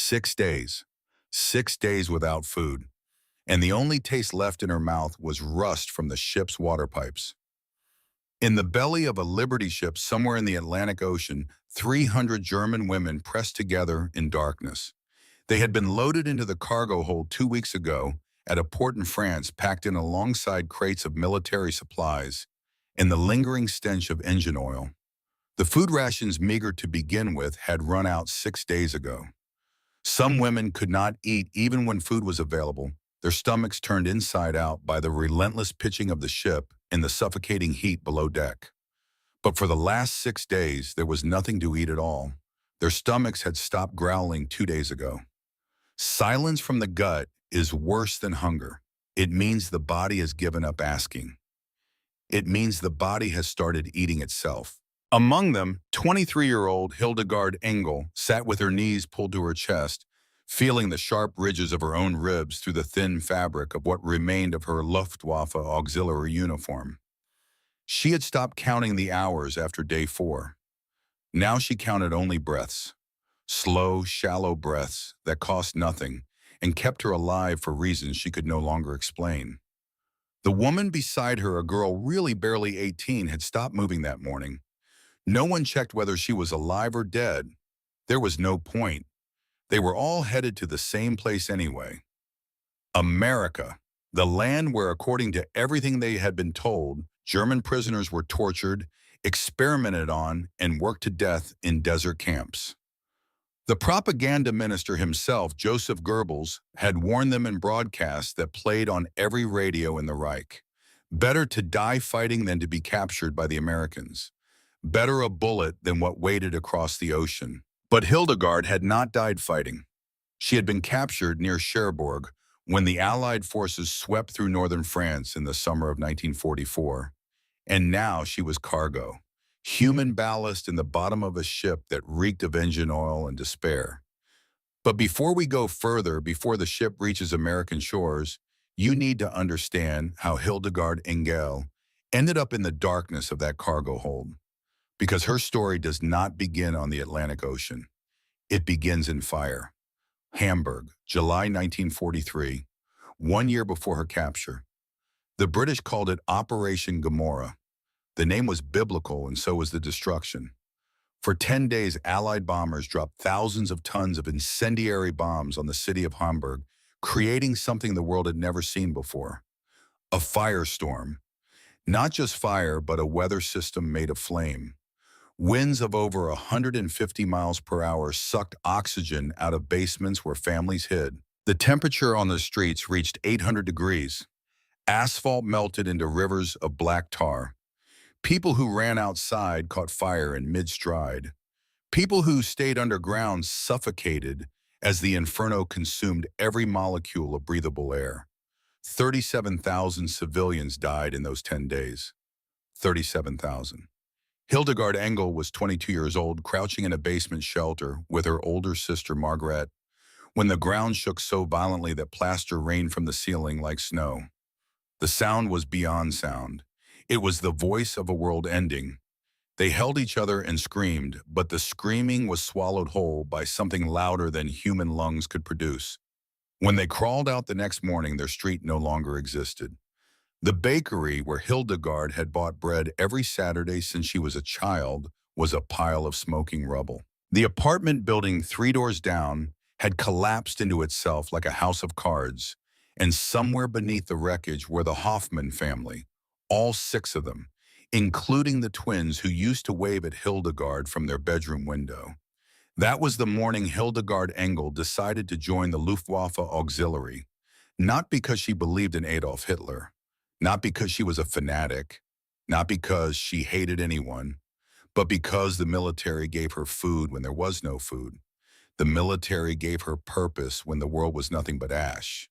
6 days. 6 days without food. And the only taste left in her mouth was rust from the ship's water pipes. In the belly of a Liberty ship somewhere in the Atlantic Ocean, 300 German women pressed together in darkness. They had been loaded into the cargo hold 2 weeks ago at a port in France, packed in alongside crates of military supplies and the lingering stench of engine oil. The food rations, meager to begin with, had run out 6 days ago. Some women could not eat even when food was available, their stomachs turned inside out by the relentless pitching of the ship and the suffocating heat below deck. But for the last 6 days, there was nothing to eat at all. Their stomachs had stopped growling 2 days ago. Silence from the gut is worse than hunger. It means the body has given up asking. It means the body has started eating itself. Among them, 23-year-old Hildegard Engel sat with her knees pulled to her chest, feeling the sharp ridges of her own ribs through the thin fabric of what remained of her Luftwaffe auxiliary uniform. She had stopped counting the hours after day 4. Now she counted only breaths. Slow, shallow breaths that cost nothing and kept her alive for reasons she could no longer explain. The woman beside her, a girl really barely 18, had stopped moving that morning. No one checked whether she was alive or dead. There was no point. They were all headed to the same place anyway. America, the land where, according to everything they had been told, German prisoners were tortured, experimented on, and worked to death in desert camps. The propaganda minister himself, Joseph Goebbels, had warned them in broadcasts that played on every radio in the Reich. Better to die fighting than to be captured by the Americans. Better a bullet than what waited across the ocean. But Hildegard had not died fighting. She had been captured near Cherbourg when the Allied forces swept through northern France in the summer of 1944. And now she was cargo. Human ballast in the bottom of a ship that reeked of engine oil and despair. But before we go further, before the ship reaches American shores, you need to understand how Hildegard Engel ended up in the darkness of that cargo hold. Because her story does not begin on the Atlantic Ocean. It begins in fire. Hamburg, July 1943, 1 year before her capture. The British called it Operation Gomorrah. The name was biblical, and so was the destruction. For 10 days, Allied bombers dropped thousands of tons of incendiary bombs on the city of Hamburg, creating something the world had never seen before. A firestorm. Not just fire, but a weather system made of flame. Winds of over 150 miles per hour sucked oxygen out of basements where families hid. The temperature on the streets reached 800 degrees. Asphalt melted into rivers of black tar. People who ran outside caught fire in mid-stride. People who stayed underground suffocated as the inferno consumed every molecule of breathable air. 37,000 civilians died in those 10 days. 37,000. Hildegard Engel was 22 years old, crouching in a basement shelter with her older sister Margaret, when the ground shook so violently that plaster rained from the ceiling like snow. The sound was beyond sound. It was the voice of a world ending. They held each other and screamed, but the screaming was swallowed whole by something louder than human lungs could produce. When they crawled out the next morning, their street no longer existed. The bakery where Hildegard had bought bread every Saturday since she was a child was a pile of smoking rubble. The apartment building 3 doors down had collapsed into itself like a house of cards, and somewhere beneath the wreckage were the Hoffman family, all 6 of them, including the twins who used to wave at Hildegard from their bedroom window. That was the morning Hildegard Engel decided to join the Luftwaffe auxiliary, not because she believed in Adolf Hitler, not because she was a fanatic, not because she hated anyone, but because the military gave her food when there was no food. The military gave her purpose when the world was nothing but ash.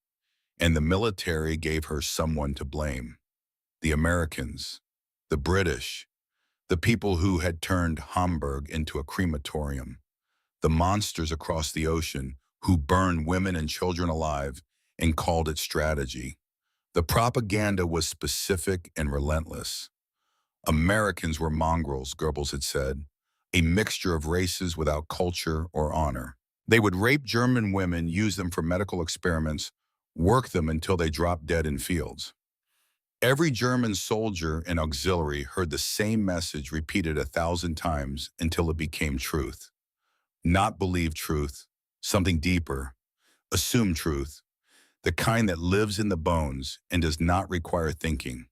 And the military gave her someone to blame. The Americans, the British, the people who had turned Hamburg into a crematorium, the monsters across the ocean who burned women and children alive and called it strategy. The propaganda was specific and relentless. Americans were mongrels, Goebbels had said, a mixture of races without culture or honor. They would rape German women, use them for medical experiments, work them until they dropped dead in fields. Every German soldier and auxiliary heard the same message repeated 1,000 times until it became truth. Not believe truth, something deeper, assume truth, the kind that lives in the bones and does not require thinking.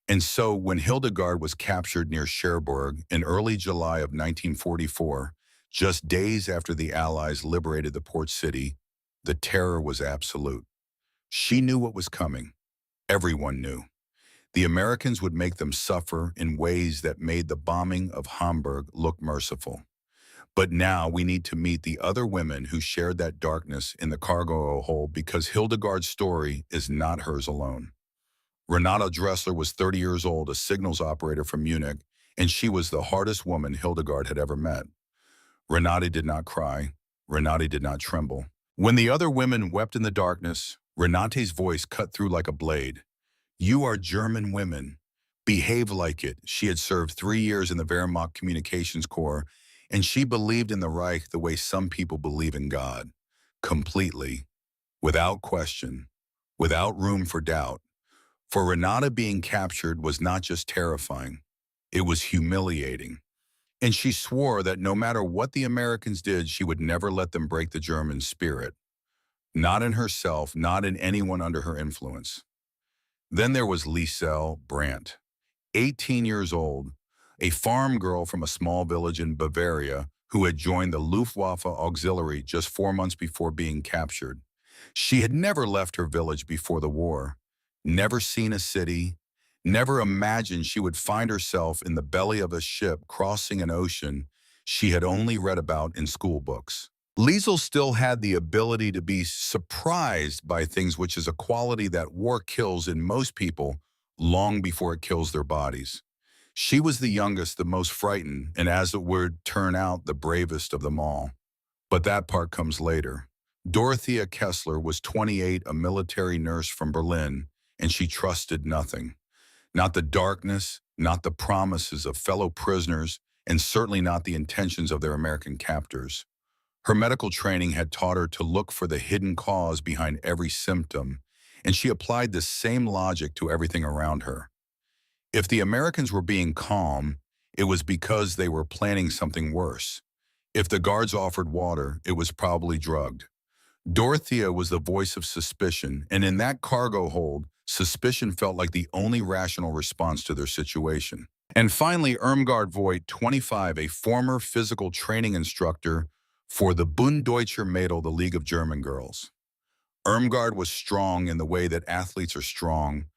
And so when Hildegard was captured near Cherbourg in early July of 1944, just days after the Allies liberated the port city, the terror was absolute. She knew what was coming. Everyone knew. The Americans would make them suffer in ways that made the bombing of Hamburg look merciful. But now we need to meet the other women who shared that darkness in the cargo hold, because Hildegard's story is not hers alone. Renata Dressler was 30 years old, a signals operator from Munich, and she was the hardest woman Hildegard had ever met. Renate did not cry. Renate did not tremble. When the other women wept in the darkness, Renate's voice cut through like a blade. "You are German women. Behave like it." She had served 3 years in the Wehrmacht Communications Corps, and she believed in the Reich the way some people believe in God. Completely. Without question. Without room for doubt. For Renata, being captured was not just terrifying. It was humiliating. And she swore that no matter what the Americans did, she would never let them break the German spirit. Not in herself, not in anyone under her influence. Then there was Liesel Brandt, 18 years old, a farm girl from a small village in Bavaria who had joined the Luftwaffe Auxiliary just 4 months before being captured. She had never left her village before the war, never seen a city, never imagined she would find herself in the belly of a ship crossing an ocean she had only read about in school books. Liesel still had the ability to be surprised by things, which is a quality that war kills in most people long before it kills their bodies. She was the youngest, the most frightened, and as it would turn out, the bravest of them all. But that part comes later. Dorothea Kessler was 28, a military nurse from Berlin, and she trusted nothing. Not the darkness, not the promises of fellow prisoners, and certainly not the intentions of their American captors. Her medical training had taught her to look for the hidden cause behind every symptom, and she applied this same logic to everything around her. If the Americans were being calm, it was because they were planning something worse. If the guards offered water, it was probably drugged. Dorothea was the voice of suspicion, and in that cargo hold, suspicion felt like the only rational response to their situation. And finally, Irmgard Voigt, 25, a former physical training instructor for the Bund Deutscher Mädel, the League of German Girls. Irmgard was strong in the way that athletes are strong,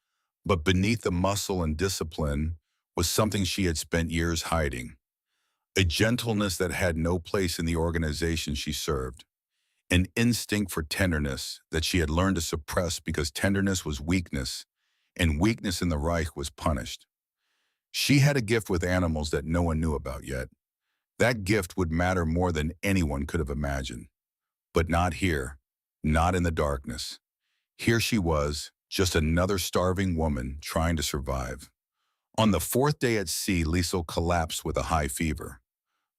but beneath the muscle and discipline was something she had spent years hiding. A gentleness that had no place in the organization she served. An instinct for tenderness that she had learned to suppress because tenderness was weakness, and weakness in the Reich was punished. She had a gift with animals that no one knew about yet. That gift would matter more than anyone could have imagined. But not here, not in the darkness. Here she was, just another starving woman trying to survive. On the 4th day at sea, Liesel collapsed with a high fever.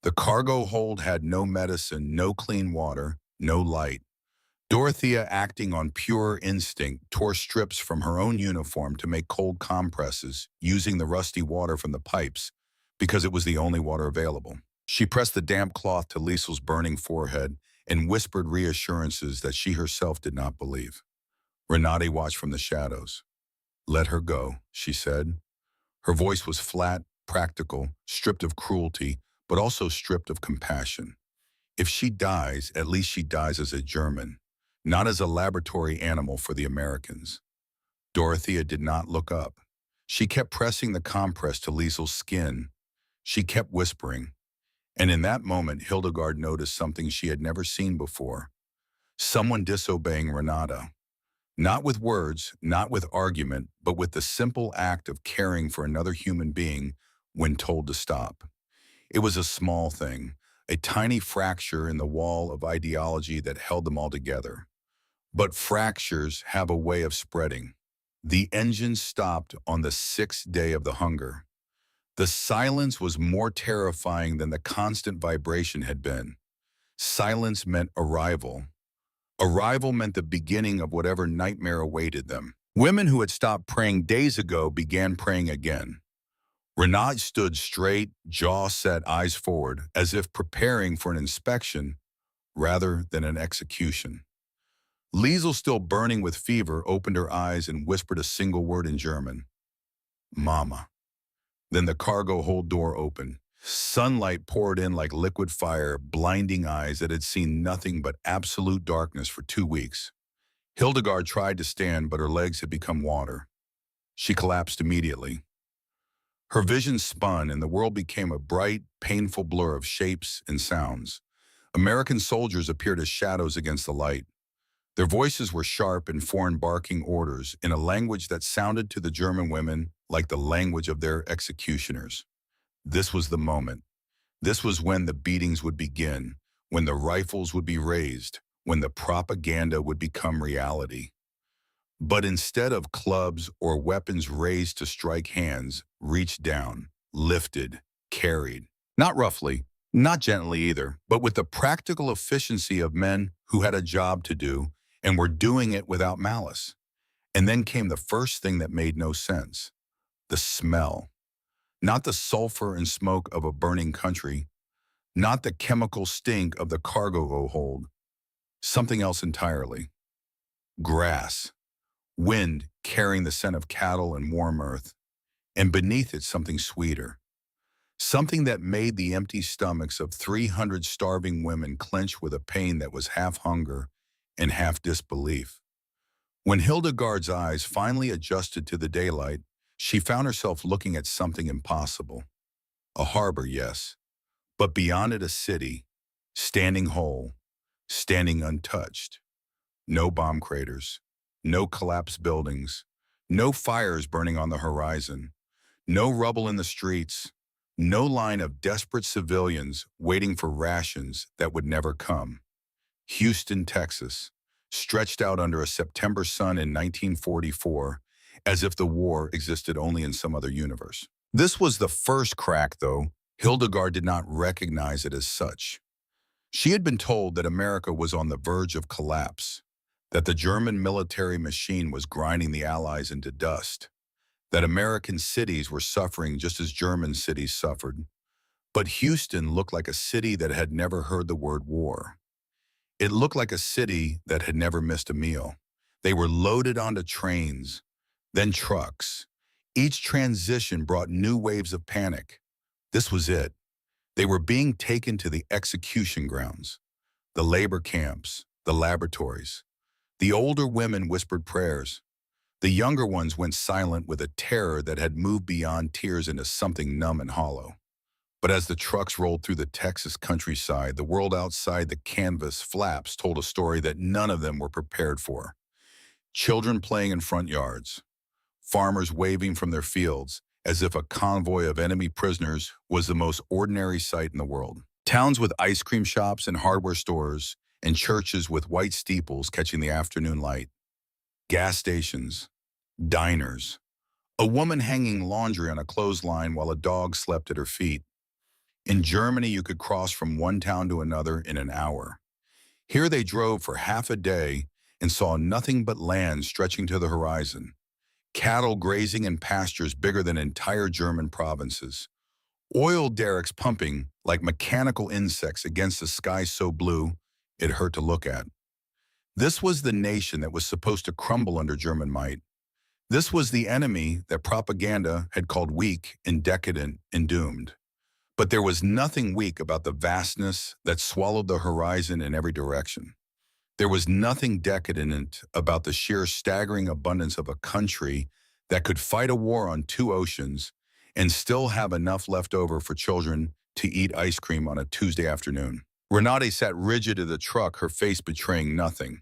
The cargo hold had no medicine, no clean water, no light. Dorothea, acting on pure instinct, tore strips from her own uniform to make cold compresses, using the rusty water from the pipes, because it was the only water available. She pressed the damp cloth to Liesel's burning forehead and whispered reassurances that she herself did not believe. Renate watched from the shadows. "Let her go," she said. Her voice was flat, practical, stripped of cruelty, but also stripped of compassion. If she dies, at least she dies as a German, not as a laboratory animal for the Americans. Dorothea did not look up. She kept pressing the compress to Liesel's skin. She kept whispering. And in that moment, Hildegard noticed something she had never seen before. Someone disobeying Renata. Not with words, not with argument, but with the simple act of caring for another human being when told to stop. It was a small thing, a tiny fracture in the wall of ideology that held them all together. But fractures have a way of spreading. The engine stopped on the 6th day of the hunger. The silence was more terrifying than the constant vibration had been. Silence meant arrival. Arrival meant the beginning of whatever nightmare awaited them. Women who had stopped praying days ago began praying again. Renat stood straight, jaw set, eyes forward, as if preparing for an inspection rather than an execution. Liesel, still burning with fever, opened her eyes and whispered a single word in German. Mama. Then the cargo hold door opened. Sunlight poured in like liquid fire, blinding eyes that had seen nothing but absolute darkness for 2 weeks. Hildegard tried to stand, but her legs had become water. She collapsed immediately. Her vision spun, and the world became a bright, painful blur of shapes and sounds. American soldiers appeared as shadows against the light. Their voices were sharp and foreign, barking orders in a language that sounded to the German women like the language of their executioners. This was the moment. This was when the beatings would begin, when the rifles would be raised, when the propaganda would become reality. But instead of clubs or weapons raised to strike, hands reached down, lifted, carried. Not roughly, not gently either, but with the practical efficiency of men who had a job to do and were doing it without malice. And then came the first thing that made no sense. The smell. Not the sulfur and smoke of a burning country, not the chemical stink of the cargo hold. Something else entirely. Grass. Wind carrying the scent of cattle and warm earth. And beneath it something sweeter. Something that made the empty stomachs of 300 starving women clench with a pain that was half hunger and half disbelief. When Hildegard's eyes finally adjusted to the daylight, she found herself looking at something impossible. A harbor, yes, but beyond it a city, standing whole, standing untouched. No bomb craters, no collapsed buildings, no fires burning on the horizon, no rubble in the streets, no line of desperate civilians waiting for rations that would never come. Houston, Texas, stretched out under a September sun in 1944, as if the war existed only in some other universe. This was the first crack, though. Hildegard did not recognize it as such. She had been told that America was on the verge of collapse, that the German military machine was grinding the Allies into dust, that American cities were suffering just as German cities suffered. But Houston looked like a city that had never heard the word war. It looked like a city that had never missed a meal. They were loaded onto trains, then trucks. Each transition brought new waves of panic. This was it. They were being taken to the execution grounds, the labor camps, the laboratories. The older women whispered prayers. The younger ones went silent with a terror that had moved beyond tears into something numb and hollow. But as the trucks rolled through the Texas countryside, the world outside the canvas flaps told a story that none of them were prepared for. Children playing in front yards, farmers waving from their fields as if a convoy of enemy prisoners was the most ordinary sight in the world. Towns with ice cream shops and hardware stores, and churches with white steeples catching the afternoon light. Gas stations, diners, a woman hanging laundry on a clothesline while a dog slept at her feet. In Germany, you could cross from one town to another in an hour. Here they drove for half a day and saw nothing but land stretching to the horizon. Cattle grazing in pastures bigger than entire German provinces. Oil derricks pumping like mechanical insects against a sky so blue it hurt to look at. This was the nation that was supposed to crumble under German might. This was the enemy that propaganda had called weak and decadent and doomed. But there was nothing weak about the vastness that swallowed the horizon in every direction. There was nothing decadent about the sheer staggering abundance of a country that could fight a war on 2 oceans and still have enough left over for children to eat ice cream on a Tuesday afternoon. Renate sat rigid in the truck, her face betraying nothing.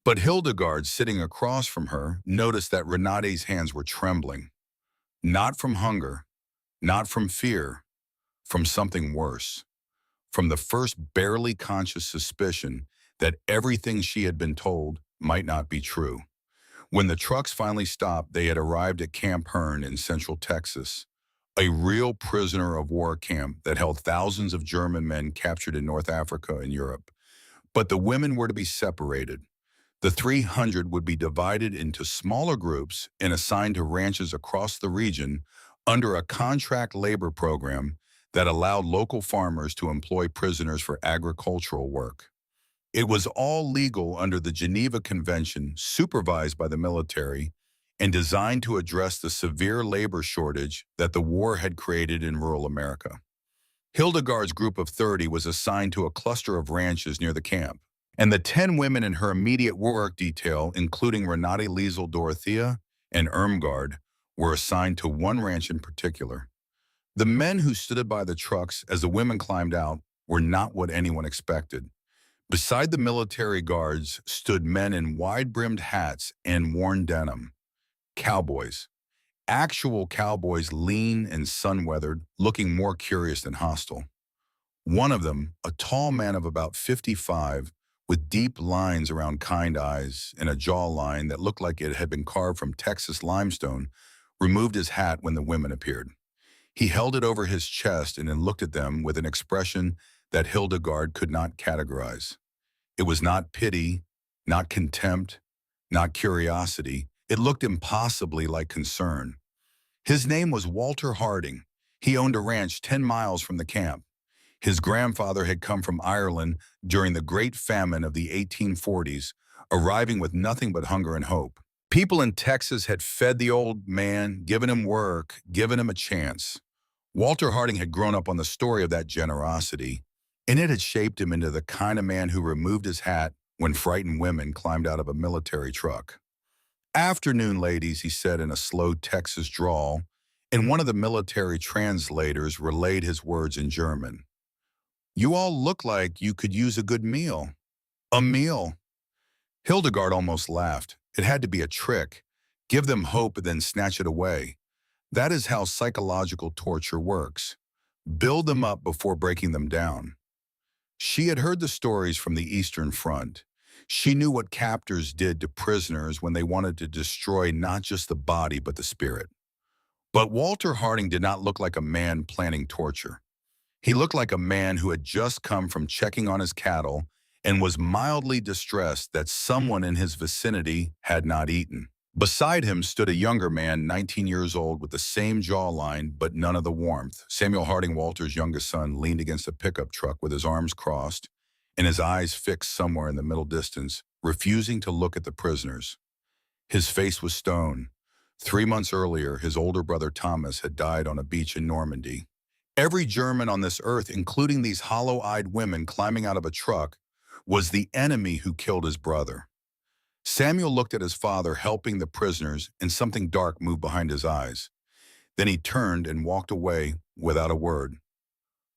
But Hildegard, sitting across from her, noticed that Renate's hands were trembling. Not from hunger, not from fear, from something worse. From the first barely conscious suspicion that everything she had been told might not be true. When the trucks finally stopped, they had arrived at Camp Hearn in central Texas, a real prisoner of war camp that held thousands of German men captured in North Africa and Europe. But the women were to be separated. The 300 would be divided into smaller groups and assigned to ranches across the region under a contract labor program that allowed local farmers to employ prisoners for agricultural work. It was all legal under the Geneva Convention, supervised by the military, and designed to address the severe labor shortage that the war had created in rural America. Hildegard's group of 30 was assigned to a cluster of ranches near the camp, and the 10 women in her immediate work detail, including Renate Liesel Dorothea and Irmgard, were assigned to one ranch in particular. The men who stood by the trucks as the women climbed out were not what anyone expected. Beside the military guards stood men in wide-brimmed hats and worn denim. Cowboys. Actual cowboys, lean and sun-weathered, looking more curious than hostile. One of them, a tall man of about 55, with deep lines around kind eyes and a jawline that looked like it had been carved from Texas limestone, removed his hat when the women appeared. He held it over his chest and then looked at them with an expression that Hildegard could not categorize. It was not pity, not contempt, not curiosity. It looked impossibly like concern. His name was Walter Harding. He owned a ranch 10 miles from the camp. His grandfather had come from Ireland during the Great Famine of the 1840s, arriving with nothing but hunger and hope. People in Texas had fed the old man, given him work, given him a chance. Walter Harding had grown up on the story of that generosity, and it had shaped him into the kind of man who removed his hat when frightened women climbed out of a military truck. "Afternoon, ladies," he said in a slow Texas drawl, and one of the military translators relayed his words in German. "You all look like you could use a good meal." "A meal?" Hildegard almost laughed. It had to be a trick. Give them hope and then snatch it away. That is how psychological torture works. Build them up before breaking them down. She had heard the stories from the Eastern Front. She knew what captors did to prisoners when they wanted to destroy not just the body but the spirit. But Walter Harding did not look like a man planning torture. He looked like a man who had just come from checking on his cattle and was mildly distressed that someone in his vicinity had not eaten. Beside him stood a younger man, 19 years old, with the same jawline but none of the warmth. Samuel Harding, Walter's youngest son, leaned against a pickup truck with his arms crossed and his eyes fixed somewhere in the middle distance, refusing to look at the prisoners. His face was stone. 3 months earlier, his older brother Thomas had died on a beach in Normandy. Every German on this earth, including these hollow-eyed women climbing out of a truck, was the enemy who killed his brother. Samuel looked at his father helping the prisoners, and something dark moved behind his eyes. Then he turned and walked away without a word.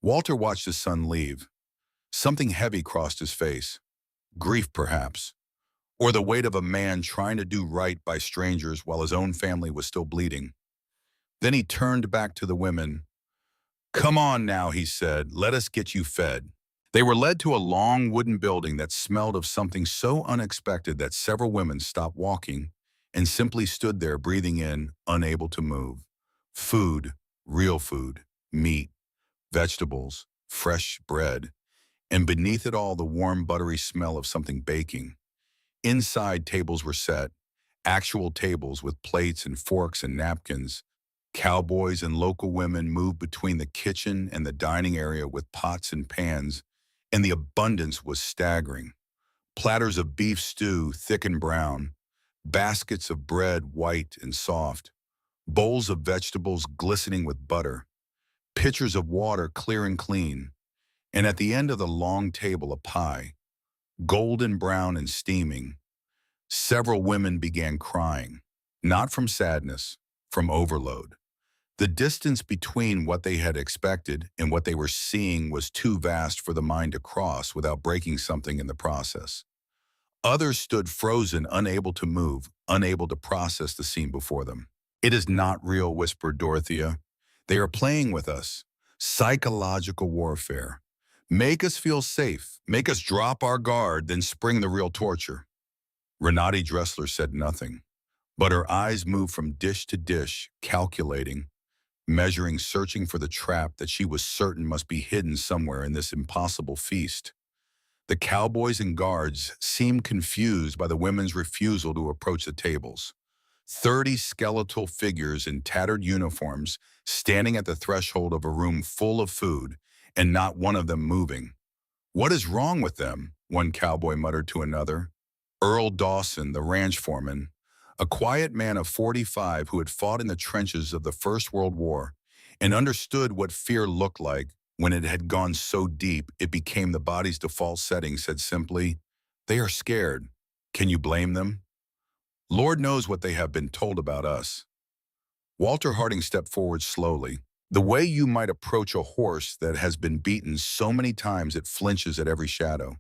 Walter watched his son leave. Something heavy crossed his face. Grief, perhaps, or the weight of a man trying to do right by strangers while his own family was still bleeding. Then he turned back to the women. "Come on now," he said, "let us get you fed." They were led to a long wooden building that smelled of something so unexpected that several women stopped walking and simply stood there breathing in, unable to move. Food, real food, meat, vegetables, fresh bread, and beneath it all the warm buttery smell of something baking. Inside, tables were set, actual tables with plates and forks and napkins. Cowboys and local women moved between the kitchen and the dining area with pots and pans, and the abundance was staggering. Platters of beef stew, thick and brown, baskets of bread, white and soft, bowls of vegetables glistening with butter, pitchers of water clear and clean, and at the end of the long table a pie, golden brown and steaming. Several women began crying, not from sadness, from overload. The distance between what they had expected and what they were seeing was too vast for the mind to cross without breaking something in the process. Others stood frozen, unable to move, unable to process the scene before them. "It is not real," whispered Dorothea. "They are playing with us. Psychological warfare. Make us feel safe, make us drop our guard, then spring the real torture." Renate Dressler said nothing, but her eyes moved from dish to dish, calculating, measuring, searching for the trap that she was certain must be hidden somewhere in this impossible feast. The cowboys and guards seemed confused by the women's refusal to approach the tables. 30 skeletal figures in tattered uniforms standing at the threshold of a room full of food, and not one of them moving. "What is wrong with them?" one cowboy muttered to another. Earl Dawson, the ranch foreman, a quiet man of 45 who had fought in the trenches of the First World War and understood what fear looked like when it had gone so deep it became the body's default setting, said simply, "They are scared. Can you blame them? Lord knows what they have been told about us." Walter Harding stepped forward slowly, the way you might approach a horse that has been beaten so many times it flinches at every shadow.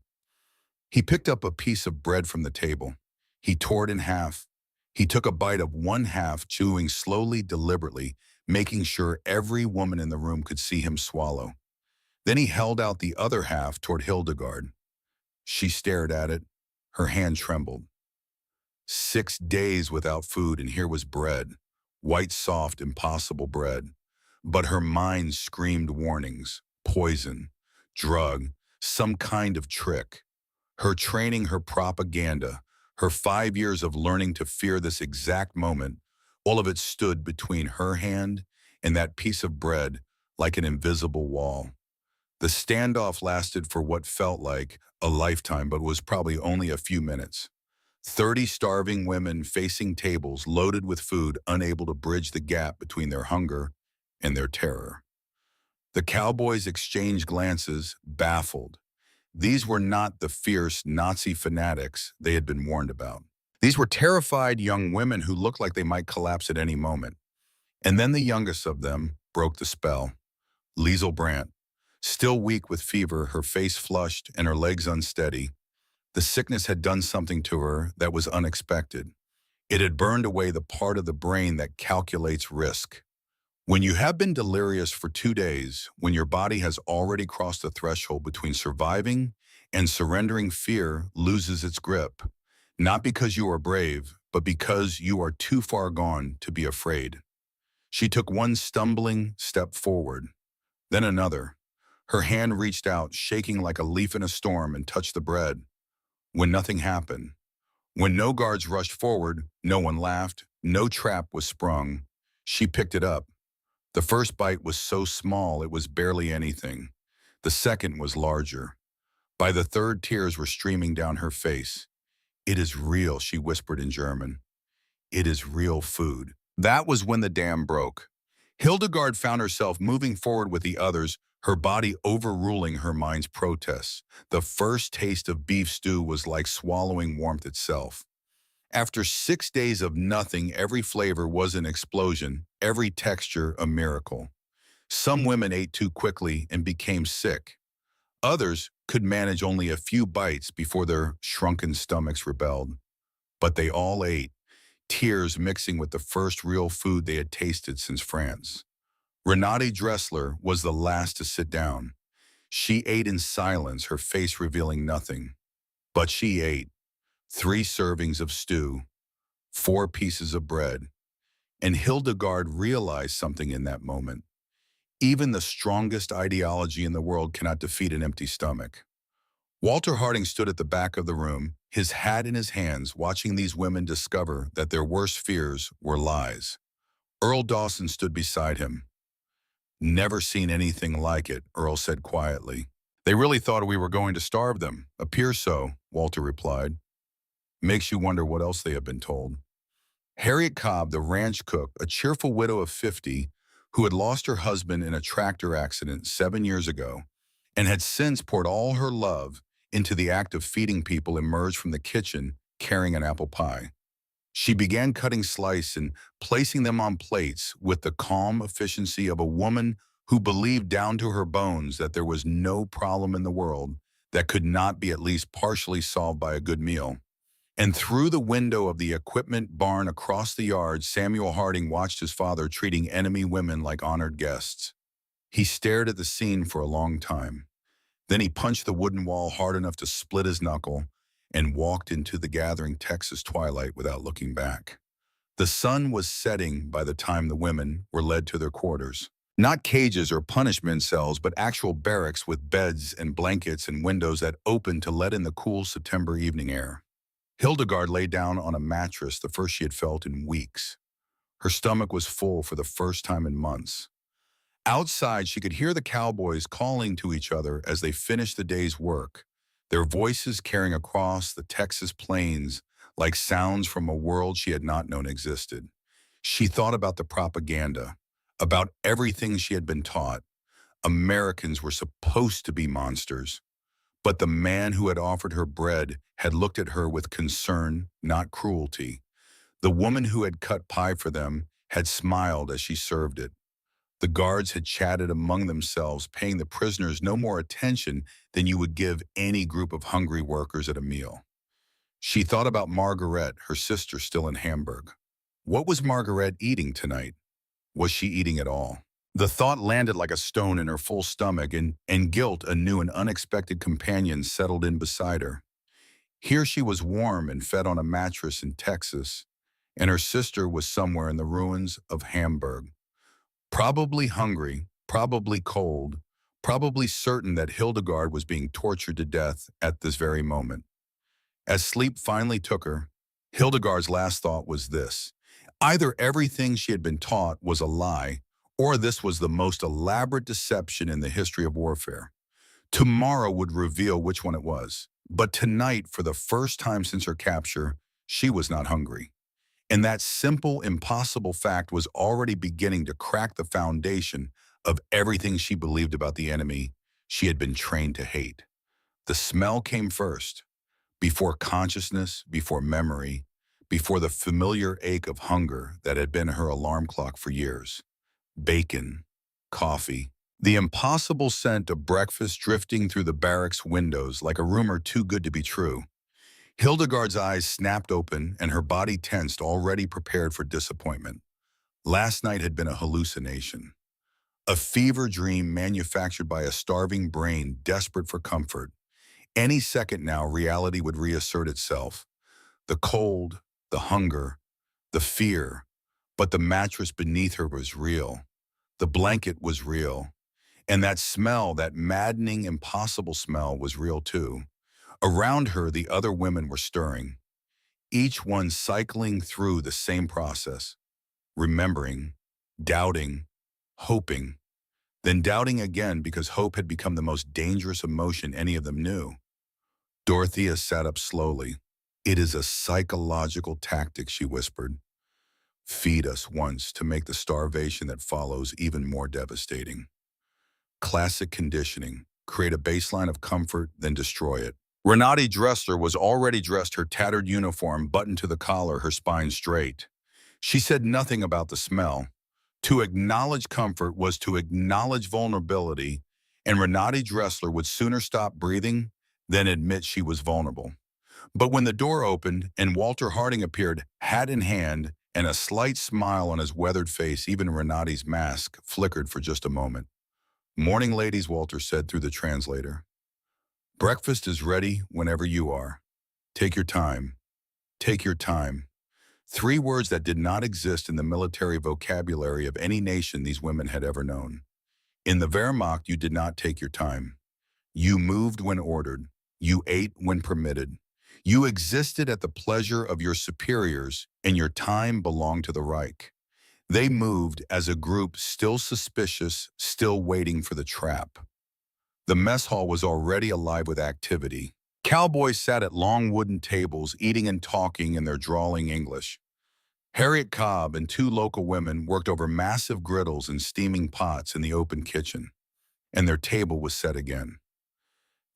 He picked up a piece of bread from the table. He tore it in half. He took a bite of one half, chewing slowly, deliberately, making sure every woman in the room could see him swallow. Then he held out the other half toward Hildegard. She stared at it. Her hand trembled. 6 days without food, and here was bread. White, soft, impossible bread. But her mind screamed warnings. Poison. Drug. Some kind of trick. Her training, her propaganda, her 5 years of learning to fear this exact moment, all of it stood between her hand and that piece of bread like an invisible wall. The standoff lasted for what felt like a lifetime, but was probably only a few minutes. 30 starving women facing tables loaded with food, unable to bridge the gap between their hunger and their terror. The cowboys exchanged glances, baffled. These were not the fierce Nazi fanatics they had been warned about. These were terrified young women who looked like they might collapse at any moment. And then the youngest of them broke the spell. Liesel Brandt, still weak with fever, her face flushed and her legs unsteady. The sickness had done something to her that was unexpected. It had burned away the part of the brain that calculates risk. When you have been delirious for 2 days, when your body has already crossed the threshold between surviving and surrendering, fear loses its grip. Not because you are brave, but because you are too far gone to be afraid. She took one stumbling step forward, then another. Her hand reached out, shaking like a leaf in a storm, and touched the bread. When nothing happened, when no guards rushed forward, no one laughed, no trap was sprung, she picked it up. The first bite was so small it was barely anything. The second was larger. By the third, tears were streaming down her face. "It is real," she whispered in German. "It is real food." That was when the dam broke. Hildegard found herself moving forward with the others, her body overruling her mind's protests. The first taste of beef stew was like swallowing warmth itself. After 6 days of nothing, every flavor was an explosion, every texture a miracle. Some women ate too quickly and became sick. Others could manage only a few bites before their shrunken stomachs rebelled. But they all ate, tears mixing with the first real food they had tasted since France. Renate Dressler was the last to sit down. She ate in silence, her face revealing nothing. But she ate. 3 servings of stew, 4 pieces of bread, and Hildegard realized something in that moment. Even the strongest ideology in the world cannot defeat an empty stomach. Walter Harding stood at the back of the room, his hat in his hands, watching these women discover that their worst fears were lies. Earl Dawson stood beside him. "Never seen anything like it," Earl said quietly. "They really thought we were going to starve them." "Appears so," Walter replied. "Makes you wonder what else they have been told." Harriet Cobb, the ranch cook, a cheerful widow of 50, who had lost her husband in a tractor accident 7 years ago and had since poured all her love into the act of feeding people, emerged from the kitchen carrying an apple pie. She began cutting slices and placing them on plates with the calm efficiency of a woman who believed down to her bones that there was no problem in the world that could not be at least partially solved by a good meal. And through the window of the equipment barn across the yard, Samuel Harding watched his father treating enemy women like honored guests. He stared at the scene for a long time. Then he punched the wooden wall hard enough to split his knuckle and walked into the gathering Texas twilight without looking back. The sun was setting by the time the women were led to their quarters. Not cages or punishment cells, but actual barracks with beds and blankets and windows that opened to let in the cool September evening air. Hildegard lay down on a mattress, the first she had felt in weeks. Her stomach was full for the first time in months. Outside, she could hear the cowboys calling to each other as they finished the day's work, their voices carrying across the Texas plains like sounds from a world she had not known existed. She thought about the propaganda, about everything she had been taught. Americans were supposed to be monsters, but the man who had offered her bread had looked at her with concern, not cruelty. The woman who had cut pie for them had smiled as she served it. The guards had chatted among themselves, paying the prisoners no more attention than you would give any group of hungry workers at a meal. She thought about Margaret, her sister still in Hamburg. What was Margaret eating tonight? Was she eating at all? The thought landed like a stone in her full stomach, and guilt, a new and unexpected companion, settled in beside her. Here she was warm and fed on a mattress in Texas, and her sister was somewhere in the ruins of Hamburg. Probably hungry, probably cold, probably certain that Hildegard was being tortured to death at this very moment. As sleep finally took her, Hildegard's last thought was this: either everything she had been taught was a lie, or this was the most elaborate deception in the history of warfare. Tomorrow would reveal which one it was. But tonight, for the first time since her capture, she was not hungry. And that simple, impossible fact was already beginning to crack the foundation of everything she believed about the enemy she had been trained to hate. The smell came first, before consciousness, before memory, before the familiar ache of hunger that had been her alarm clock for years. Bacon, coffee, the impossible scent of breakfast drifting through the barracks windows like a rumor too good to be true. Hildegard's eyes snapped open and her body tensed, already prepared for disappointment. Last night had been a hallucination, a fever dream manufactured by a starving brain desperate for comfort. Any second now, reality would reassert itself. The cold, the hunger, the fear, but the mattress beneath her was real. The blanket was real. And that smell, that maddening, impossible smell, was real too. Around her, the other women were stirring, each one cycling through the same process, remembering, doubting, hoping, then doubting again because hope had become the most dangerous emotion any of them knew. Dorothea sat up slowly. "It is a psychological tactic," she whispered. "Feed us once to make the starvation that follows even more devastating. Classic conditioning. Create a baseline of comfort, then destroy it." Renate Dressler was already dressed, her tattered uniform buttoned to the collar, her spine straight. She said nothing about the smell. To acknowledge comfort was to acknowledge vulnerability, and Renate Dressler would sooner stop breathing than admit she was vulnerable. But when the door opened and Walter Harding appeared, hat in hand, and a slight smile on his weathered face, even Renate's mask flickered for just a moment. "Morning, ladies," Walter said through the translator. "Breakfast is ready whenever you are. Take your time. Take your time." Three words that did not exist in the military vocabulary of any nation these women had ever known. In the Wehrmacht, you did not take your time. You moved when ordered. You ate when permitted. You existed at the pleasure of your superiors, and your time belonged to the Reich. They moved as a group, still suspicious, still waiting for the trap. The mess hall was already alive with activity. Cowboys sat at long wooden tables, eating and talking in their drawling English. Harriet Cobb and two local women worked over massive griddles and steaming pots in the open kitchen, and their table was set again.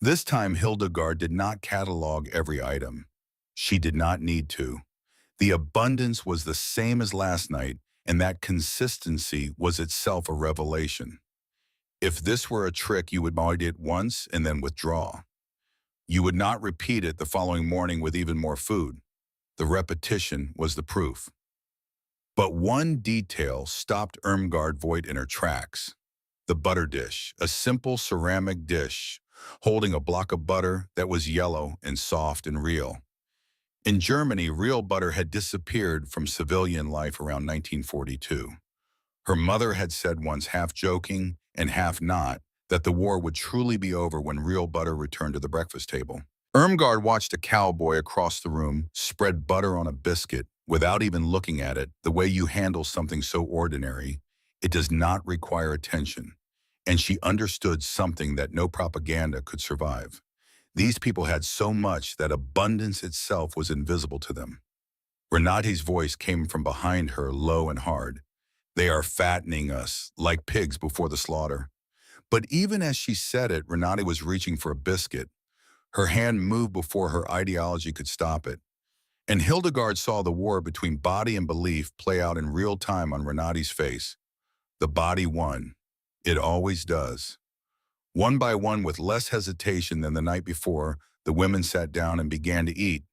This time, Hildegard did not catalog every item. She did not need to. The abundance was the same as last night, and that consistency was itself a revelation. If this were a trick, you would buy it once and then withdraw. You would not repeat it the following morning with even more food. The repetition was the proof. But one detail stopped Irmgard Voigt in her tracks. The butter dish, a simple ceramic dish, holding a block of butter that was yellow and soft and real. In Germany, real butter had disappeared from civilian life around 1942. Her mother had said once, half joking and half not, that the war would truly be over when real butter returned to the breakfast table. Irmgard watched a cowboy across the room spread butter on a biscuit without even looking at it. The way you handle something so ordinary, it does not require attention. And she understood something that no propaganda could survive. These people had so much that abundance itself was invisible to them. Renate's voice came from behind her, low and hard. They are fattening us, like pigs before the slaughter. But even as she said it, Renate was reaching for a biscuit. Her hand moved before her ideology could stop it. And Hildegard saw the war between body and belief play out in real time on Renate's face. The body won. It always does. One by one, with less hesitation than the night before, the women sat down and began to eat.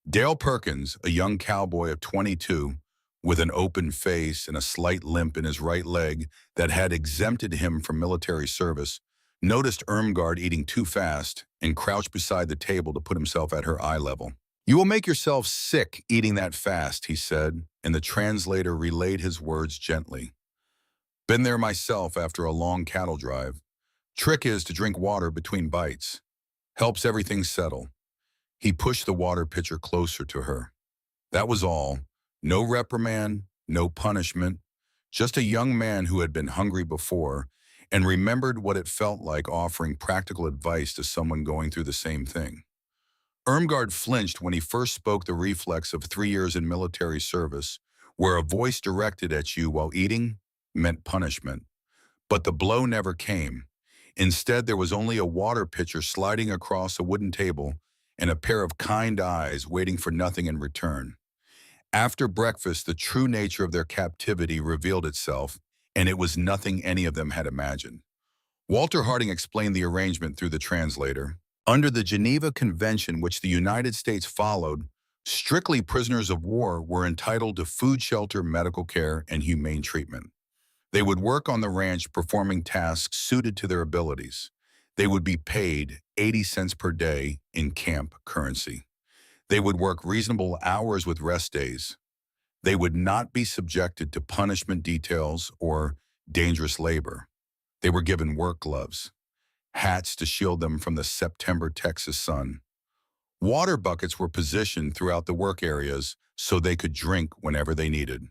Dale Perkins, a young cowboy of 22, with an open face and a slight limp in his right leg that had exempted him from military service, noticed Irmgard eating too fast and crouched beside the table to put himself at her eye level. "You will make yourself sick eating that fast," he said, and the translator relayed his words gently. "Been there myself after a long cattle drive. Trick is to drink water between bites. Helps everything settle." He pushed the water pitcher closer to her. That was all. No reprimand, no punishment, just a young man who had been hungry before and remembered what it felt like offering practical advice to someone going through the same thing. Irmgard flinched when he first spoke, the reflex of 3 years in military service, where a voice directed at you while eating meant punishment. But the blow never came. Instead, there was only a water pitcher sliding across a wooden table and a pair of kind eyes waiting for nothing in return. After breakfast, the true nature of their captivity revealed itself, and it was nothing any of them had imagined. Walter Harding explained the arrangement through the translator. Under the Geneva Convention, which the United States followed, strictly prisoners of war were entitled to food, shelter, medical care, and humane treatment. They would work on the ranch performing tasks suited to their abilities. They would be paid 80 cents per day in camp currency. They would work reasonable hours with rest days. They would not be subjected to punishment details or dangerous labor. They were given work gloves, hats to shield them from the September Texas sun. Water buckets were positioned throughout the work areas so they could drink whenever they needed.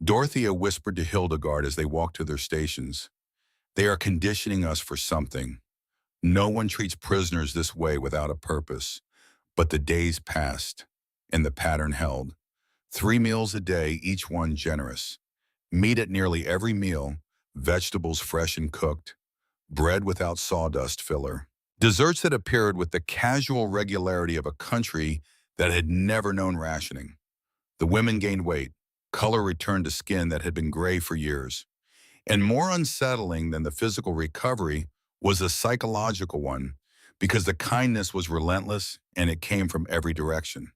Dorothea whispered to Hildegard as they walked to their stations, "They are conditioning us for something. No one treats prisoners this way without a purpose." But the days passed, and the pattern held. 3 meals a day, each one generous. Meat at nearly every meal, vegetables fresh and cooked, bread without sawdust filler. Desserts that appeared with the casual regularity of a country that had never known rationing. The women gained weight. Color returned to skin that had been gray for years. And more unsettling than the physical recovery was a psychological one, because the kindness was relentless and it came from every direction.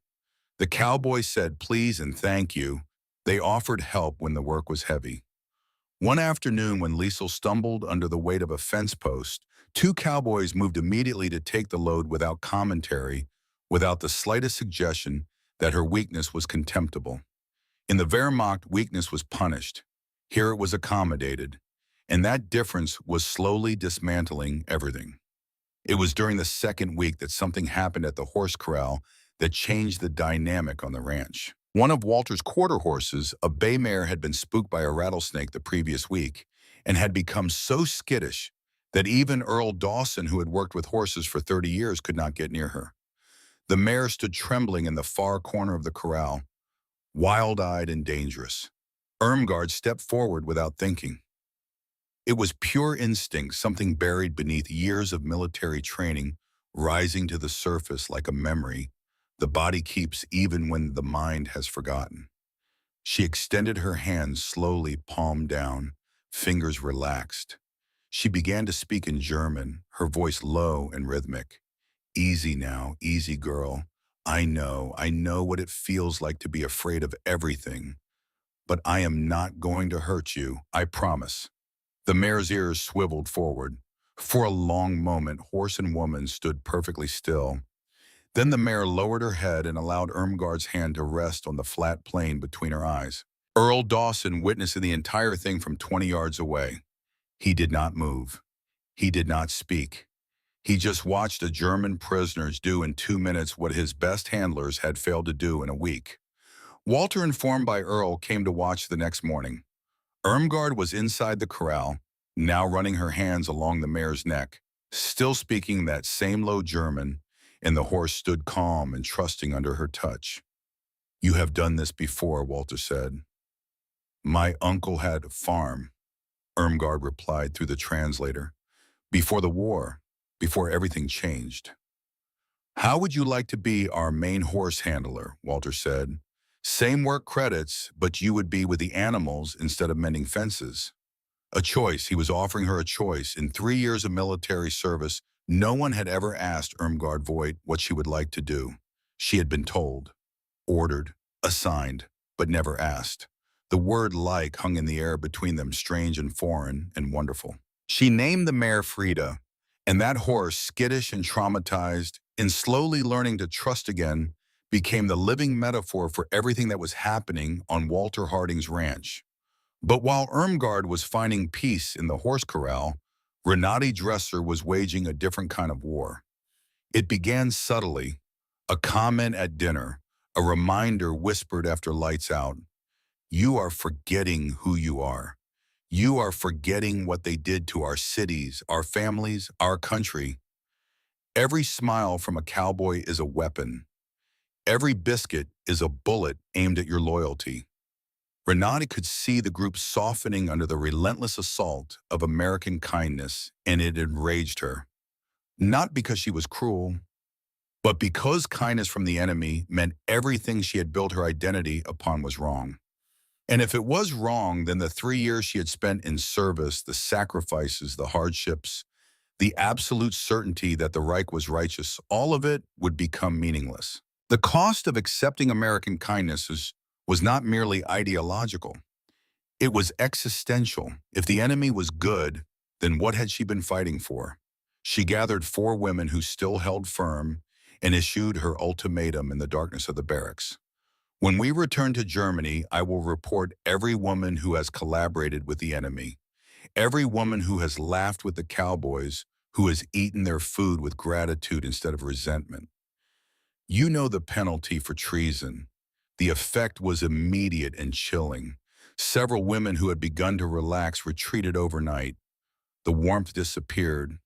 The cowboys said please and thank you. They offered help when the work was heavy. One afternoon, when Liesel stumbled under the weight of a fence post, 2 cowboys moved immediately to take the load without commentary, without the slightest suggestion that her weakness was contemptible. In the Wehrmacht, weakness was punished. Here it was accommodated. And that difference was slowly dismantling everything. It was during the second week that something happened at the horse corral that changed the dynamic on the ranch. One of Walter's quarter horses, a bay mare, had been spooked by a rattlesnake the previous week and had become so skittish that even Earl Dawson, who had worked with horses for 30 years, could not get near her. The mare stood trembling in the far corner of the corral, wild-eyed and dangerous. Irmgard stepped forward without thinking. It was pure instinct, something buried beneath years of military training, rising to the surface like a memory the body keeps even when the mind has forgotten. She extended her hands slowly, palm down, fingers relaxed. She began to speak in German, her voice low and rhythmic. "Easy now, easy girl. I know what it feels like to be afraid of everything. But I am not going to hurt you, I promise." The mare's ears swiveled forward. For a long moment, horse and woman stood perfectly still. Then the mare lowered her head and allowed Irmgard's hand to rest on the flat plain between her eyes. Earl Dawson witnessing the entire thing from 20 yards away. He did not move. He did not speak. He just watched the German prisoners do in 2 minutes what his best handlers had failed to do in a week. Walter, informed by Earl, came to watch the next morning. Irmgard was inside the corral, now running her hands along the mare's neck, still speaking that same low German, and the horse stood calm and trusting under her touch. "You have done this before," Walter said. "My uncle had a farm," Irmgard replied through the translator. "Before the war, before everything changed." "How would you like to be our main horse handler?" Walter said. "Same work credits, but you would be with the animals instead of mending fences." A choice. He was offering her a choice. In 3 years of military service, no one had ever asked Irmgard Voigt what she would like to do. She had been told, ordered, assigned, but never asked. The word "like" hung in the air between them, strange and foreign and wonderful. She named the mare Frida, and that horse, skittish and traumatized, and slowly learning to trust again, became the living metaphor for everything that was happening on Walter Harding's ranch. But while Irmgard was finding peace in the horse corral, Renati Dresser was waging a different kind of war. It began subtly, a comment at dinner, a reminder whispered after lights out. "You are forgetting who you are. You are forgetting what they did to our cities, our families, our country. Every smile from a cowboy is a weapon. Every biscuit is a bullet aimed at your loyalty." Renati could see the group softening under the relentless assault of American kindness, and it enraged her. Not because she was cruel, but because kindness from the enemy meant everything she had built her identity upon was wrong. And if it was wrong, then the 3 years she had spent in service, the sacrifices, the hardships, the absolute certainty that the Reich was righteous, all of it would become meaningless. The cost of accepting American kindness was not merely ideological. It was existential. If the enemy was good, then what had she been fighting for? She gathered 4 women who still held firm and issued her ultimatum in the darkness of the barracks. "When we return to Germany, I will report every woman who has collaborated with the enemy, every woman who has laughed with the Cowboys, who has eaten their food with gratitude instead of resentment. You know the penalty for treason." The effect was immediate and chilling. Several women who had begun to relax retreated overnight. The warmth disappeared.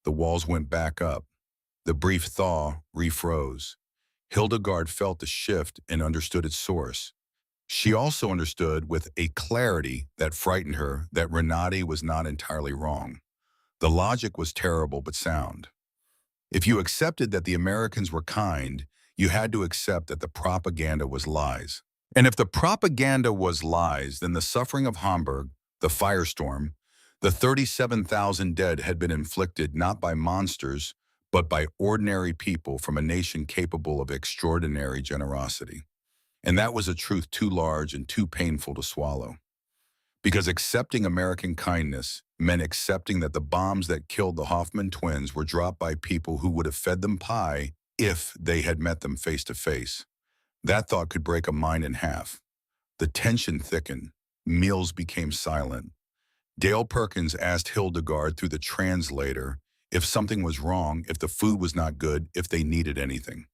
The walls went back up. The brief thaw refroze. Hildegard felt the shift and understood its source. She also understood with a clarity that frightened her that Renati was not entirely wrong. The logic was terrible but sound. If you accepted that the Americans were kind, you had to accept that the propaganda was lies. And if the propaganda was lies, then the suffering of Hamburg, the firestorm, the 37,000 dead had been inflicted not by monsters, but by ordinary people from a nation capable of extraordinary generosity. And that was a truth too large and too painful to swallow. Because accepting American kindness meant accepting that the bombs that killed the Hoffman twins were dropped by people who would have fed them pie if they had met them face to face. That thought could break a mind in half. The tension thickened. Meals became silent. Dale Perkins asked Hildegard through the translator if something was wrong, if the food was not good, if they needed anything.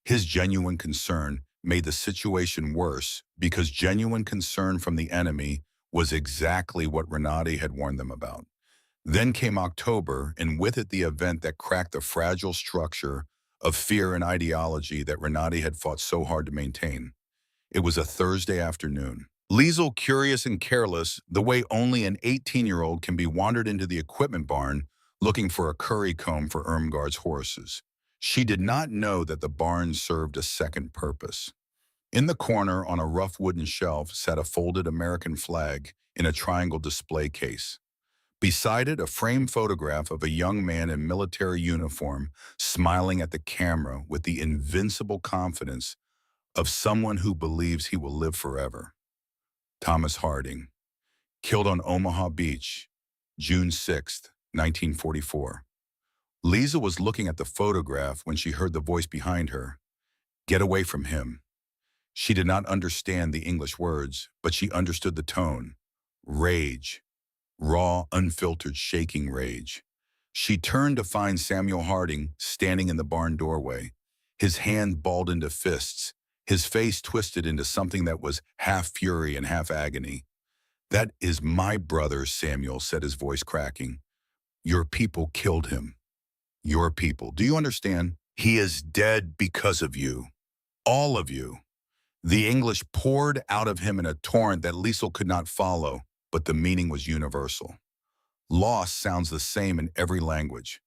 His genuine concern made the situation worse because genuine concern from the enemy was exactly what Renati had warned them about. Then came October, and with it the event that cracked the fragile structure of fear and ideology that Renati had fought so hard to maintain. It was a Thursday afternoon. Liesel, curious and careless, the way only an 18-year-old can be, wandered into the equipment barn looking for a curry comb for Irmgard's horses. She did not know that the barn served a second purpose. In the corner on a rough wooden shelf sat a folded American flag in a triangle display case. Beside it, a framed photograph of a young man in military uniform smiling at the camera with the invincible confidence of someone who believes he will live forever. Thomas Harding, killed on Omaha Beach, June 6, 1944. Lisa was looking at the photograph when she heard the voice behind her. "Get away from him." She did not understand the English words, but she understood the tone. Rage. Raw, unfiltered, shaking rage. She turned to find Samuel Harding standing in the barn doorway, his hand balled into fists, his face twisted into something that was half fury and half agony. "That is my brother," Samuel said, his voice cracking. "Your people killed him. Your people. Do you understand? He is dead because of you. All of you." The English poured out of him in a torrent that Liesel could not follow, but the meaning was universal. Loss sounds the same in every language.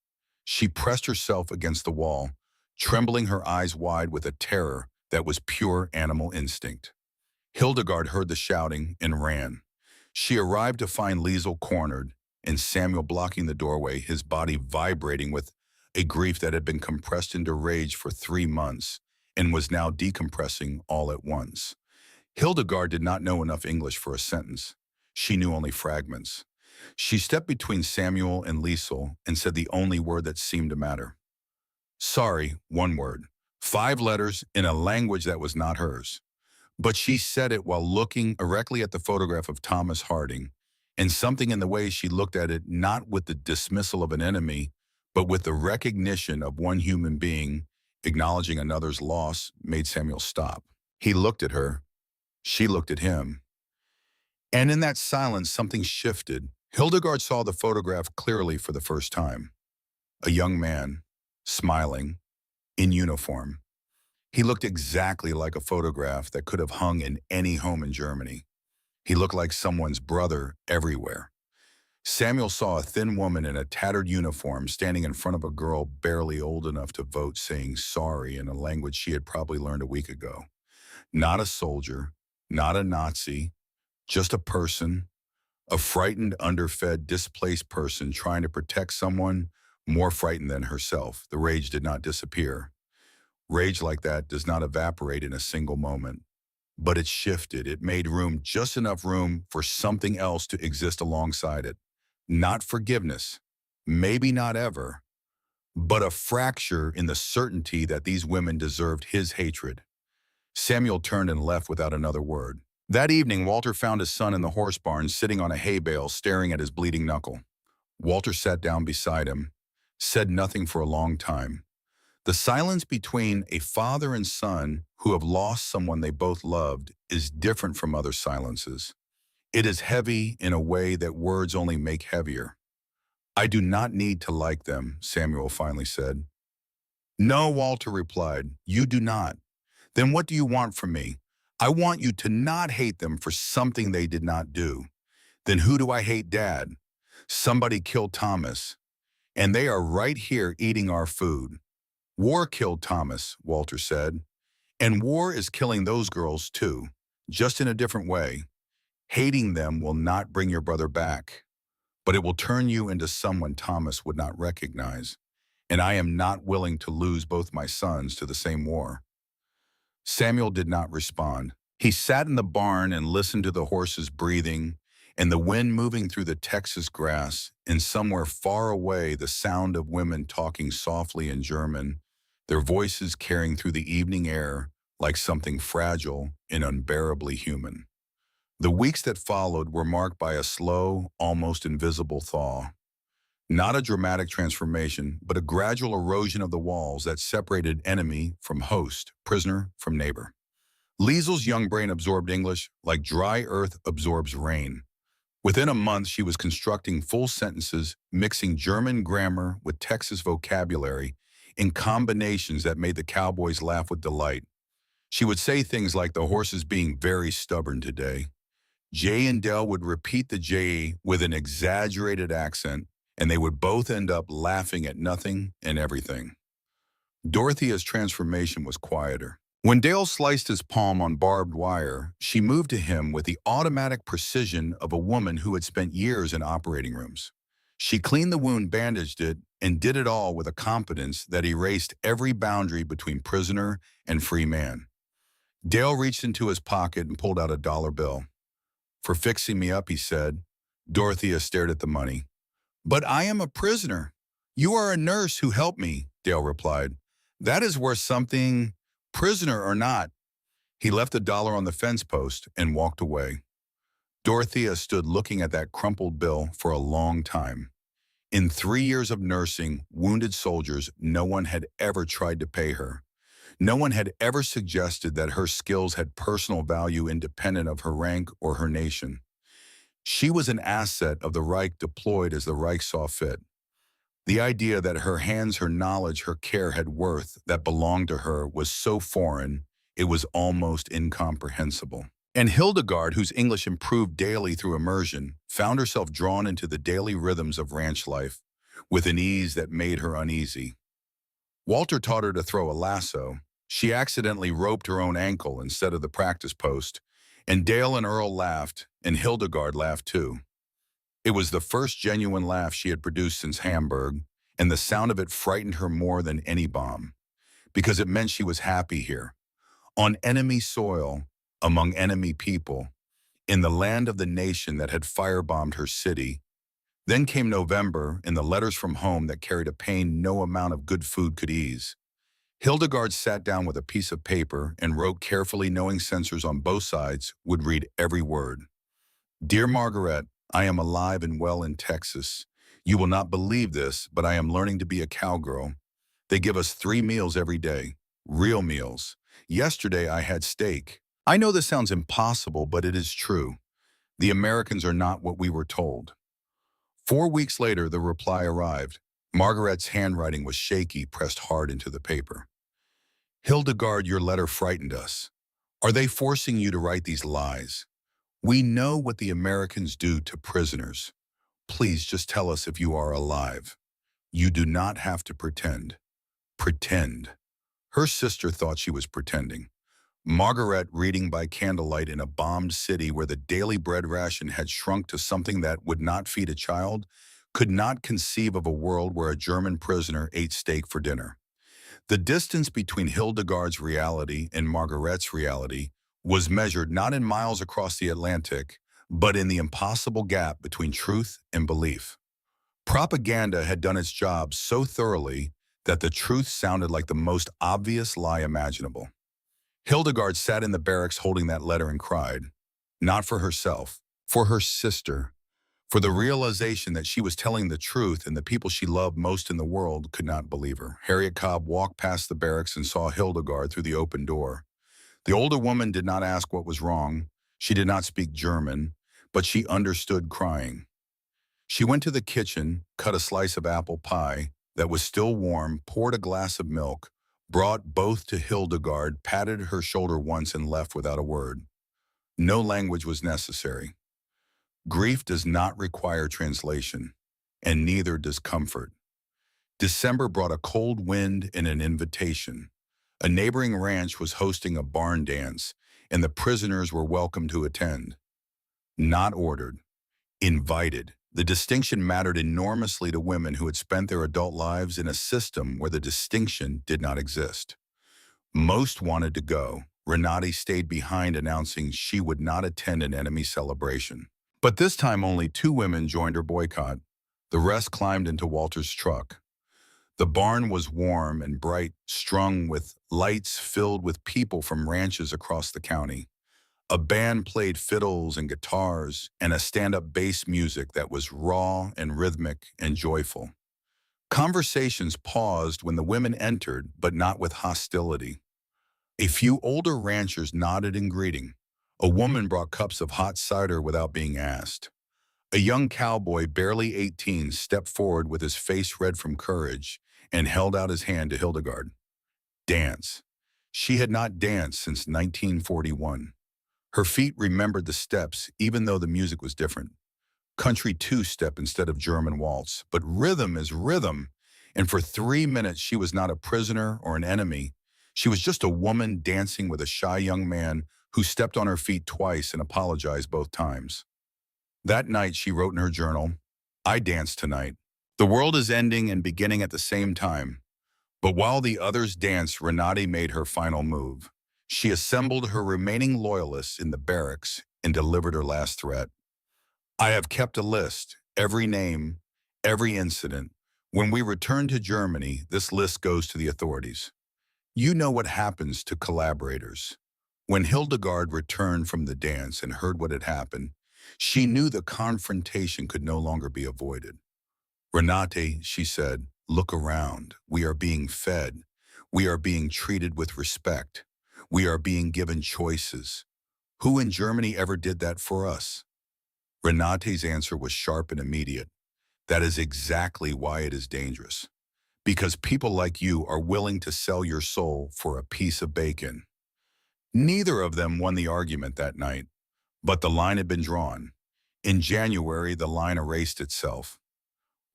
She pressed herself against the wall, trembling, her eyes wide with a terror that was pure animal instinct. Hildegard heard the shouting and ran. She arrived to find Liesel cornered and Samuel blocking the doorway, his body vibrating with a grief that had been compressed into rage for 3 months and was now decompressing all at once. Hildegard did not know enough English for a sentence. She knew only fragments. She stepped between Samuel and Liesel and said the only word that seemed to matter. "Sorry," one word. 5 letters in a language that was not hers. But she said it while looking directly at the photograph of Thomas Harding, and something in the way she looked at it, not with the dismissal of an enemy, but with the recognition of one human being acknowledging another's loss, made Samuel stop. He looked at her. She looked at him. And in that silence, something shifted. Hildegard saw the photograph clearly for the first time. A young man, smiling, in uniform. He looked exactly like a photograph that could have hung in any home in Germany. He looked like someone's brother everywhere. Samuel saw a thin woman in a tattered uniform standing in front of a girl barely old enough to vote, saying sorry in a language she had probably learned a week ago. Not a soldier, not a Nazi, just a person, a frightened, underfed, displaced person trying to protect someone more frightened than herself. The rage did not disappear. Rage like that does not evaporate in a single moment. But it shifted. It made room, just enough room for something else to exist alongside it. Not forgiveness, maybe not ever, but a fracture in the certainty that these women deserved his hatred. Samuel turned and left without another word. That evening, Walter found his son in the horse barn, sitting on a hay bale, staring at his bleeding knuckle. Walter sat down beside him, said nothing for a long time. The silence between a father and son who have lost someone they both loved is different from other silences. It is heavy in a way that words only make heavier. "I do not need to like them," Samuel finally said. "No," Walter replied, "you do not. Then what do you want from me? I want you to not hate them for something they did not do. Then who do I hate, Dad? Somebody killed Thomas, and they are right here eating our food. War killed Thomas," Walter said, "and war is killing those girls too, just in a different way. Hating them will not bring your brother back, but it will turn you into someone Thomas would not recognize, and I am not willing to lose both my sons to the same war." Samuel did not respond. He sat in the barn and listened to the horses breathing and the wind moving through the Texas grass, and somewhere far away the sound of women talking softly in German, their voices carrying through the evening air like something fragile and unbearably human. The weeks that followed were marked by a slow, almost invisible thaw. Not a dramatic transformation, but a gradual erosion of the walls that separated enemy from host, prisoner from neighbor. Liesel's young brain absorbed English like dry earth absorbs rain. Within a month, she was constructing full sentences, mixing German grammar with Texas vocabulary in combinations that made the Cowboys laugh with delight. She would say things like the horses being very stubborn today. Jay and Dell would repeat the J with an exaggerated accent, and they would both end up laughing at nothing and everything. Dorothea's transformation was quieter. When Dale sliced his palm on barbed wire, she moved to him with the automatic precision of a woman who had spent years in operating rooms. She cleaned the wound, bandaged it, and did it all with a competence that erased every boundary between prisoner and free man. Dale reached into his pocket and pulled out a dollar bill. "For fixing me up," he said. Dorothea stared at the money. "But I am a prisoner." "You are a nurse who helped me," Dale replied. "That is worth something, prisoner or not." He left $1 on the fence post and walked away. Dorothea stood looking at that crumpled bill for a long time. In 3 years of nursing wounded soldiers, no one had ever tried to pay her. No one had ever suggested that her skills had personal value independent of her rank or her nation. She was an asset of the Reich deployed as the Reich saw fit. The idea that her hands, her knowledge, her care had worth that belonged to her was so foreign, it was almost incomprehensible. And Hildegard, whose English improved daily through immersion, found herself drawn into the daily rhythms of ranch life with an ease that made her uneasy. Walter taught her to throw a lasso. She accidentally roped her own ankle instead of the practice post, and Dale and Earl laughed, and Hildegard laughed too. It was the first genuine laugh she had produced since Hamburg, and the sound of it frightened her more than any bomb, because it meant she was happy here, on enemy soil, among enemy people, in the land of the nation that had firebombed her city. Then came November and the letters from home that carried a pain no amount of good food could ease. Hildegard sat down with a piece of paper and wrote carefully, knowing censors on both sides would read every word. Dear Margaret, I am alive and well in Texas. You will not believe this, but I am learning to be a cowgirl. They give us 3 meals every day, real meals. Yesterday I had steak. I know this sounds impossible, but it is true. The Americans are not what we were told. 4 weeks later, the reply arrived. Margaret's handwriting was shaky, pressed hard into the paper. Hildegard, your letter frightened us. Are they forcing you to write these lies? We know what the Americans do to prisoners. Please just tell us if you are alive. You do not have to pretend. Pretend. Her sister thought she was pretending. Margaret, reading by candlelight in a bombed city where the daily bread ration had shrunk to something that would not feed a child, could not conceive of a world where a German prisoner ate steak for dinner. The distance between Hildegard's reality and Margaret's reality was measured not in miles across the Atlantic, but in the impossible gap between truth and belief. Propaganda had done its job so thoroughly that the truth sounded like the most obvious lie imaginable. Hildegard sat in the barracks holding that letter and cried, not for herself, for her sister, for the realization that she was telling the truth and the people she loved most in the world could not believe her. Harriet Cobb walked past the barracks and saw Hildegard through the open door. The older woman did not ask what was wrong. She did not speak German, but she understood crying. She went to the kitchen, cut a slice of apple pie that was still warm, poured a glass of milk, brought both to Hildegard, patted her shoulder once and left without a word. No language was necessary. Grief does not require translation, and neither does comfort. December brought a cold wind and an invitation. A neighboring ranch was hosting a barn dance, and the prisoners were welcome to attend. Not ordered, invited. The distinction mattered enormously to women who had spent their adult lives in a system where the distinction did not exist. Most wanted to go. Renati stayed behind, announcing she would not attend an enemy celebration. But this time only 2 women joined her boycott. The rest climbed into Walter's truck. The barn was warm and bright, strung with lights filled with people from ranches across the county. A band played fiddles and guitars and a stand-up bass music that was raw and rhythmic and joyful. Conversations paused when the women entered, but not with hostility. A few older ranchers nodded in greeting. A woman brought cups of hot cider without being asked. A young cowboy, barely 18, stepped forward with his face red from courage and held out his hand to Hildegard. Dance. She had not danced since 1941. Her feet remembered the steps, even though the music was different. Country two-step instead of German waltz, but rhythm is rhythm. And for 3 minutes, she was not a prisoner or an enemy. She was just a woman dancing with a shy young man who stepped on her feet twice and apologized both times. That night, she wrote in her journal, I danced tonight. The world is ending and beginning at the same time. But while the others danced, Renati made her final move. She assembled her remaining loyalists in the barracks and delivered her last threat. I have kept a list, every name, every incident. When we return to Germany, this list goes to the authorities. You know what happens to collaborators. When Hildegard returned from the dance and heard what had happened, she knew the confrontation could no longer be avoided. Renate, she said, look around. We are being fed. We are being treated with respect. We are being given choices. Who in Germany ever did that for us? Renate's answer was sharp and immediate. That is exactly why it is dangerous. Because people like you are willing to sell your soul for a piece of bacon. Neither of them won the argument that night, but the line had been drawn. In January, the line erased itself.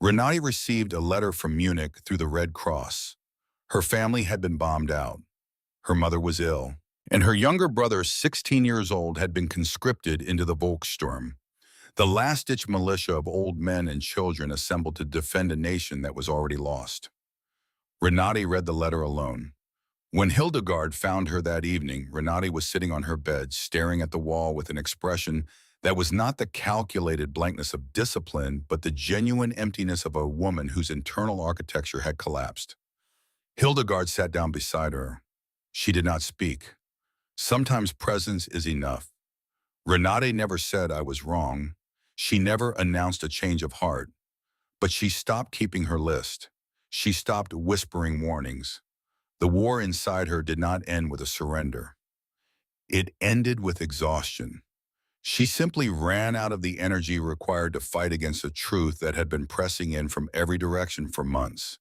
Renate received a letter from Munich through the Red Cross. Her family had been bombed out. Her mother was ill, and her younger brother, 16 years old, had been conscripted into the Volkssturm, the last-ditch militia of old men and children assembled to defend a nation that was already lost. Renate read the letter alone. When Hildegard found her that evening, Renate was sitting on her bed, staring at the wall with an expression that was not the calculated blankness of discipline, but the genuine emptiness of a woman whose internal architecture had collapsed. Hildegard sat down beside her. She did not speak. Sometimes presence is enough. Renate never said I was wrong. She never announced a change of heart. But she stopped keeping her list. She stopped whispering warnings. The war inside her did not end with a surrender. It ended with exhaustion. She simply ran out of the energy required to fight against a truth that had been pressing in from every direction for months.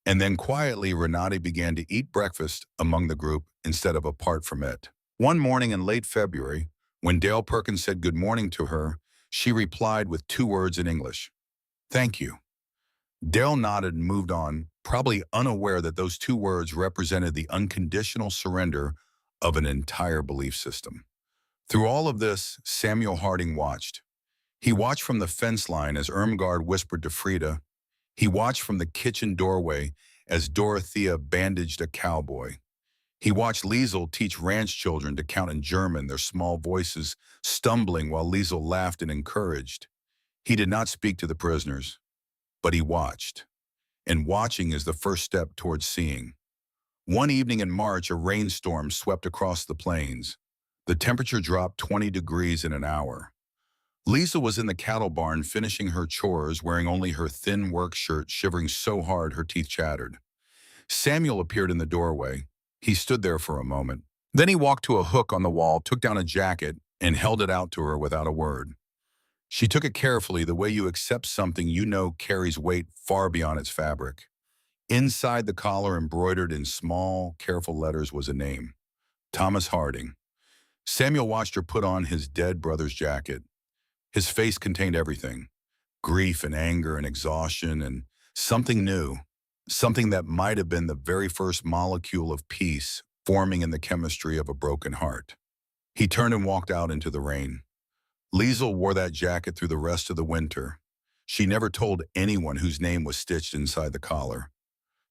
And then quietly, Renate began to eat breakfast among the group instead of apart from it. One morning in late February, when Dale Perkins said good morning to her, she replied with 2 words in English. Thank you. Dale nodded and moved on, probably unaware that those 2 words represented the unconditional surrender of an entire belief system. Through all of this, Samuel Harding watched. He watched from the fence line as Irmgard whispered to Frida. He watched from the kitchen doorway as Dorothea bandaged a cowboy. He watched Liesel teach ranch children to count in German, their small voices stumbling while Liesel laughed and encouraged. He did not speak to the prisoners, but he watched. And watching is the first step towards seeing. One evening in March, a rainstorm swept across the plains. The temperature dropped 20 degrees in an hour. Liesel was in the cattle barn finishing her chores, wearing only her thin work shirt, shivering so hard her teeth chattered. Samuel appeared in the doorway. He stood there for a moment. Then he walked to a hook on the wall, took down a jacket, and held it out to her without a word. She took it carefully, the way you accept something you know carries weight far beyond its fabric. Inside the collar, embroidered in small, careful letters, was a name. Thomas Harding. Samuel watched her put on his dead brother's jacket. His face contained everything. Grief and anger and exhaustion and something new. Something that might have been the very first molecule of peace forming in the chemistry of a broken heart. He turned and walked out into the rain. Liesel wore that jacket through the rest of the winter. She never told anyone whose name was stitched inside the collar.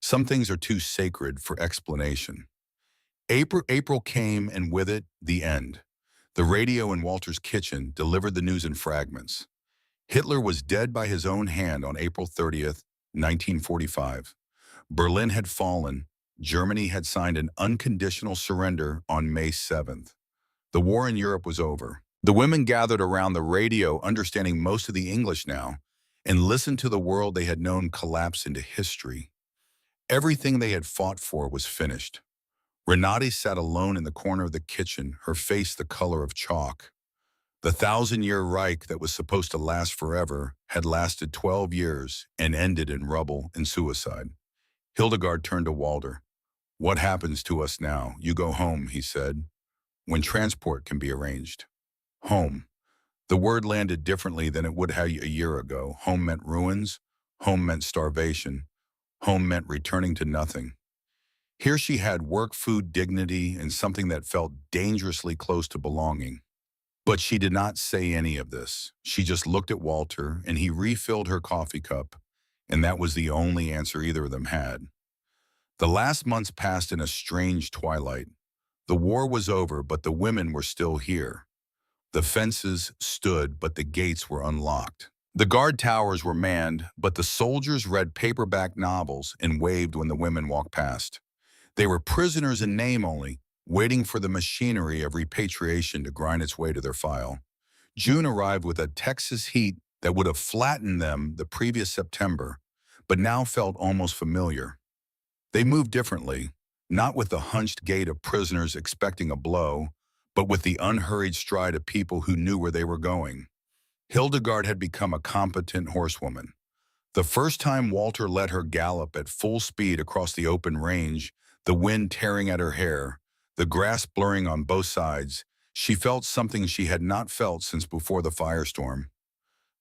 Some things are too sacred for explanation. April came, and with it, the end. The radio in Walter's kitchen delivered the news in fragments. Hitler was dead by his own hand on April 30th, 1945. Berlin had fallen. Germany had signed an unconditional surrender on May 7th. The war in Europe was over. The women gathered around the radio, understanding most of the English now, and listened to the world they had known collapse into history. Everything they had fought for was finished. Renate sat alone in the corner of the kitchen, her face the color of chalk. The 1,000-year Reich that was supposed to last forever had lasted 12 years and ended in rubble and suicide. Hildegard turned to Walter. What happens to us now? You go home, he said, when transport can be arranged. Home. The word landed differently than it would have a year ago. Home meant ruins. Home meant starvation. Home meant returning to nothing. Here she had work, food, dignity, and something that felt dangerously close to belonging. But she did not say any of this. She just looked at Walter, and he refilled her coffee cup, and that was the only answer either of them had. The last months passed in a strange twilight. The war was over, but the women were still here. The fences stood, but the gates were unlocked. The guard towers were manned, but the soldiers read paperback novels and waved when the women walked past. They were prisoners in name only, waiting for the machinery of repatriation to grind its way to their file. June arrived with a Texas heat that would have flattened them the previous September, but now felt almost familiar. They moved differently, not with the hunched gait of prisoners expecting a blow, but with the unhurried stride of people who knew where they were going. Hildegard had become a competent horsewoman. The first time Walter let her gallop at full speed across the open range, the wind tearing at her hair, the grass blurring on both sides, she felt something she had not felt since before the firestorm.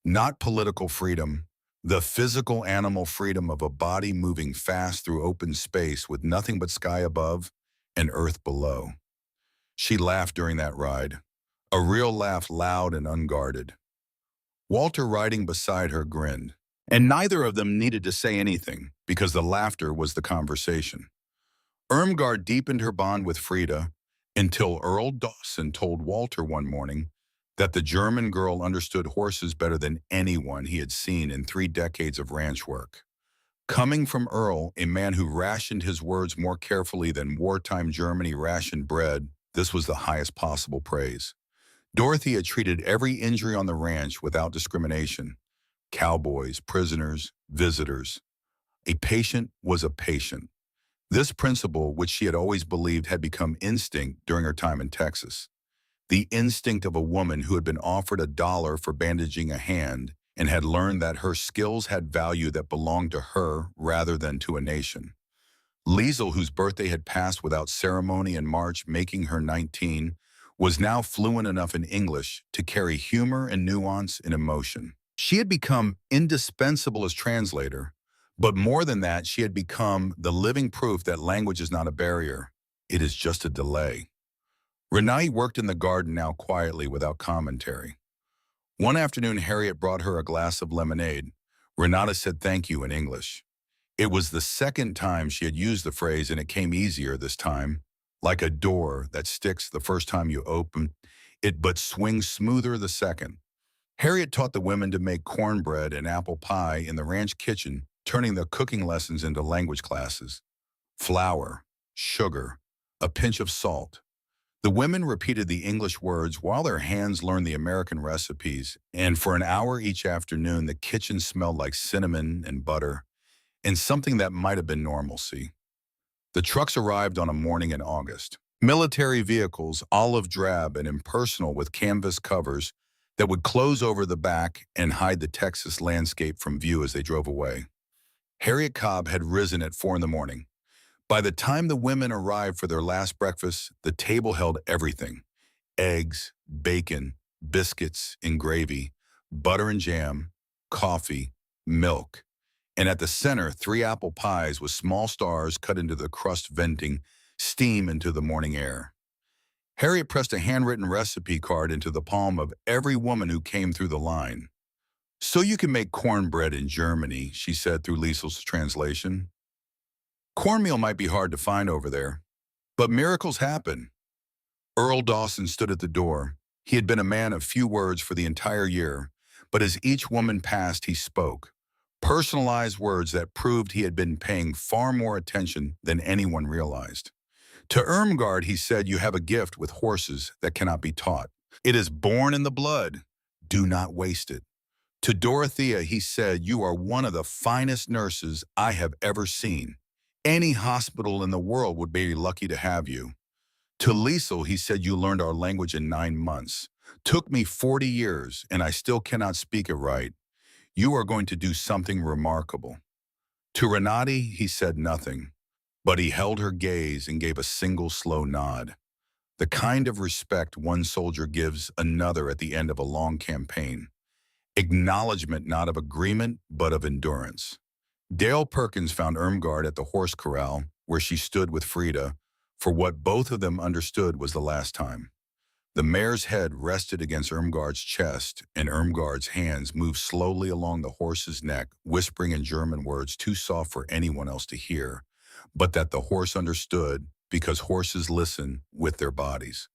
Not political freedom, the physical animal freedom of a body moving fast through open space with nothing but sky above and earth below. She laughed during that ride, a real laugh, loud and unguarded. Walter, riding beside her, grinned, and neither of them needed to say anything because the laughter was the conversation. Irmgard deepened her bond with Frida until Earl Dawson told Walter one morning that the German girl understood horses better than anyone he had seen in 3 decades of ranch work. Coming from Earl, a man who rationed his words more carefully than wartime Germany rationed bread, this was the highest possible praise. Dorothy had treated every injury on the ranch without discrimination. Cowboys, prisoners, visitors. A patient was a patient. This principle, which she had always believed, had become instinct during her time in Texas. The instinct of a woman who had been offered $1 for bandaging a hand and had learned that her skills had value that belonged to her rather than to a nation. Liesel, whose birthday had passed without ceremony in March, making her 19, was now fluent enough in English to carry humor and nuance and emotion. She had become indispensable as translator, but more than that, she had become the living proof that language is not a barrier. It is just a delay. Renai worked in the garden now quietly without commentary. One afternoon, Harriet brought her a glass of lemonade. Renata said thank you in English. It was the second time she had used the phrase, and it came easier this time. Like a door that sticks the first time you open it but swings smoother the second. Harriet taught the women to make cornbread and apple pie in the ranch kitchen, turning the cooking lessons into language classes. Flour, sugar, a pinch of salt. The women repeated the English words while their hands learned the American recipes, and for an hour each afternoon the kitchen smelled like cinnamon and butter, and something that might have been normalcy. The trucks arrived on a morning in August. Military vehicles, olive drab and impersonal with canvas covers that would close over the back and hide the Texas landscape from view as they drove away. Harriet Cobb had risen at 4 in the morning. By the time the women arrived for their last breakfast, the table held everything: eggs, bacon, biscuits and gravy, butter and jam, coffee, milk, and at the center, 3 apple pies with small stars cut into the crust, venting steam into the morning air. Harriet pressed a handwritten recipe card into the palm of every woman who came through the line. "So you can make cornbread in Germany," she said through Liesel's translation. "Cornmeal might be hard to find over there, but miracles happen." Earl Dawson stood at the door. He had been a man of few words for the entire year, but as each woman passed, he spoke. Personalized words that proved he had been paying far more attention than anyone realized. To Irmgard, he said, "You have a gift with horses that cannot be taught. It is born in the blood. Do not waste it." To Dorothea, he said, "You are one of the finest nurses I have ever seen. Any hospital in the world would be lucky to have you." To Liesel, he said, "You learned our language in 9 months. Took me 40 years, and I still cannot speak it right. You are going to do something remarkable." To Renati, he said nothing, but he held her gaze and gave a single slow nod. The kind of respect one soldier gives another at the end of a long campaign. Acknowledgement not of agreement, but of endurance. Dale Perkins found Irmgard at the horse corral, where she stood with Frida, for what both of them understood was the last time. The mare's head rested against Irmgard's chest, and Irmgard's hands moved slowly along the horse's neck, whispering in German words too soft for anyone else to hear, but that the horse understood because horses listen with their bodies.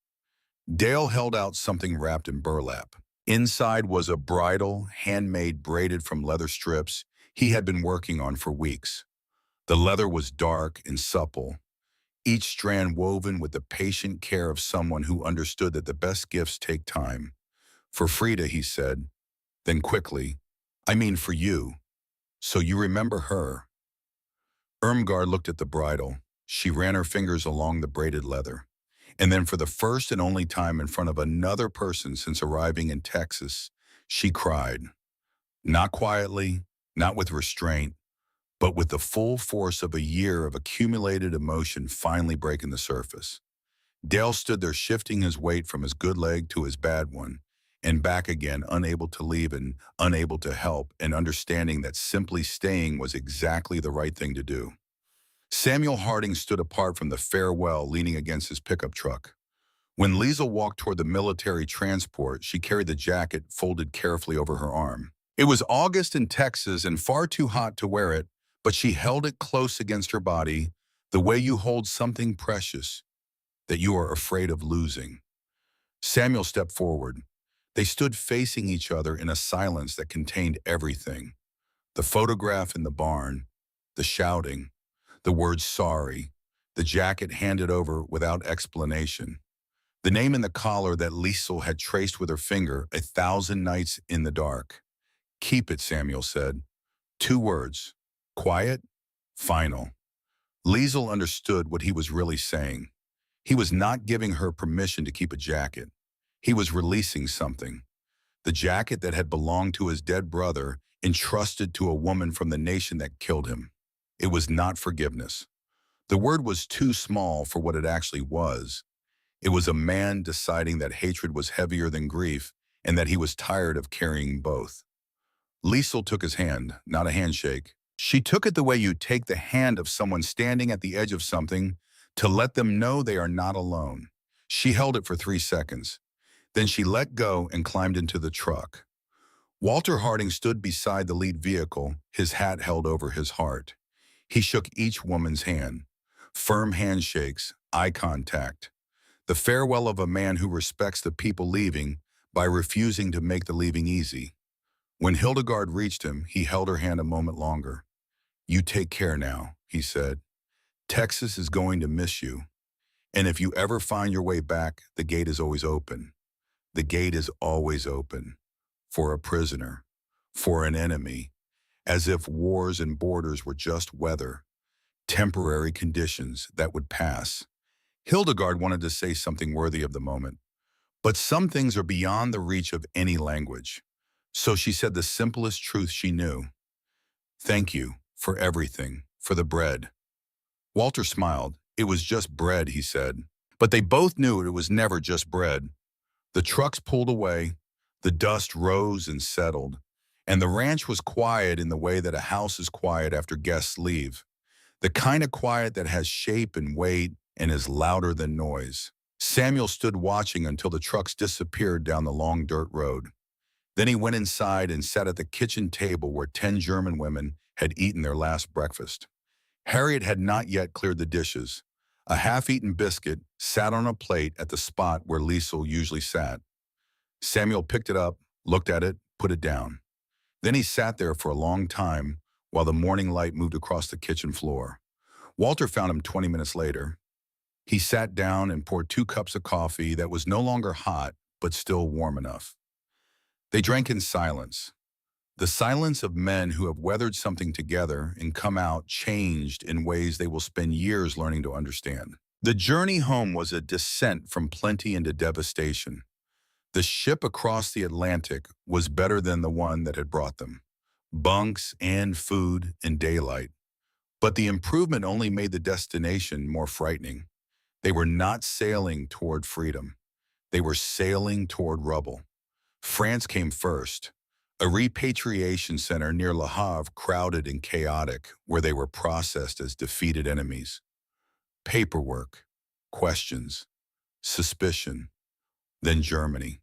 Dale held out something wrapped in burlap. Inside was a bridle, handmade, braided from leather strips he had been working on for weeks. The leather was dark and supple. each strand woven with the patient care of someone who understood that the best gifts take time. For Frida, he said, then quickly, I mean for you. So you remember her. Irmgard looked at the bridle. She ran her fingers along the braided leather. And then for the first and only time in front of another person since arriving in Texas, she cried. Not quietly, not with restraint, but with the full force of a year of accumulated emotion finally breaking the surface. Dale stood there shifting his weight from his good leg to his bad one, and back again, unable to leave and unable to help, and understanding that simply staying was exactly the right thing to do. Samuel Harding stood apart from the farewell, leaning against his pickup truck. When Liesel walked toward the military transport, she carried the jacket folded carefully over her arm. It was August in Texas and far too hot to wear it, but she held it close against her body, the way you hold something precious that you are afraid of losing. Samuel stepped forward. They stood facing each other in a silence that contained everything. The photograph in the barn, the shouting, the word sorry, the jacket handed over without explanation. The name in the collar that Liesel had traced with her finger 1,000 nights in the dark. Keep it, Samuel said. 2 words. Quiet, final. Liesel understood what he was really saying. He was not giving her permission to keep a jacket. He was releasing something. The jacket that had belonged to his dead brother, entrusted to a woman from the nation that killed him. It was not forgiveness. The word was too small for what it actually was. It was a man deciding that hatred was heavier than grief and that he was tired of carrying both. Liesel took his hand, not a handshake. She took it the way you take the hand of someone standing at the edge of something to let them know they are not alone. She held it for 3 seconds. Then she let go and climbed into the truck. Walter Harding stood beside the lead vehicle, his hat held over his heart. He shook each woman's hand. Firm handshakes, eye contact. The farewell of a man who respects the people leaving by refusing to make the leaving easy. When Hildegard reached him, he held her hand a moment longer. You take care now, he said. Texas is going to miss you. And if you ever find your way back, the gate is always open. The gate is always open. For a prisoner. For an enemy. As if wars and borders were just weather. Temporary conditions that would pass. Hildegard wanted to say something worthy of the moment. But some things are beyond the reach of any language. So she said the simplest truth she knew. Thank you for everything, for the bread. Walter smiled. It was just bread, he said. But they both knew it was never just bread. The trucks pulled away, the dust rose and settled, and the ranch was quiet in the way that a house is quiet after guests leave. The kind of quiet that has shape and weight and is louder than noise. Samuel stood watching until the trucks disappeared down the long dirt road. Then he went inside and sat at the kitchen table where 10 German women had eaten their last breakfast. Harriet had not yet cleared the dishes. A half-eaten biscuit sat on a plate at the spot where Liesel usually sat. Samuel picked it up, looked at it, put it down. Then he sat there for a long time while the morning light moved across the kitchen floor. Walter found him 20 minutes later. He sat down and poured 2 cups of coffee that was no longer hot, but still warm enough. They drank in silence. The silence of men who have weathered something together and come out changed in ways they will spend years learning to understand. The journey home was a descent from plenty into devastation. The ship across the Atlantic was better than the one that had brought them. Bunks and food and daylight. But the improvement only made the destination more frightening. They were not sailing toward freedom. They were sailing toward rubble. France came first. A repatriation center near Le Havre, crowded and chaotic, where they were processed as defeated enemies. Paperwork, questions, suspicion, then Germany.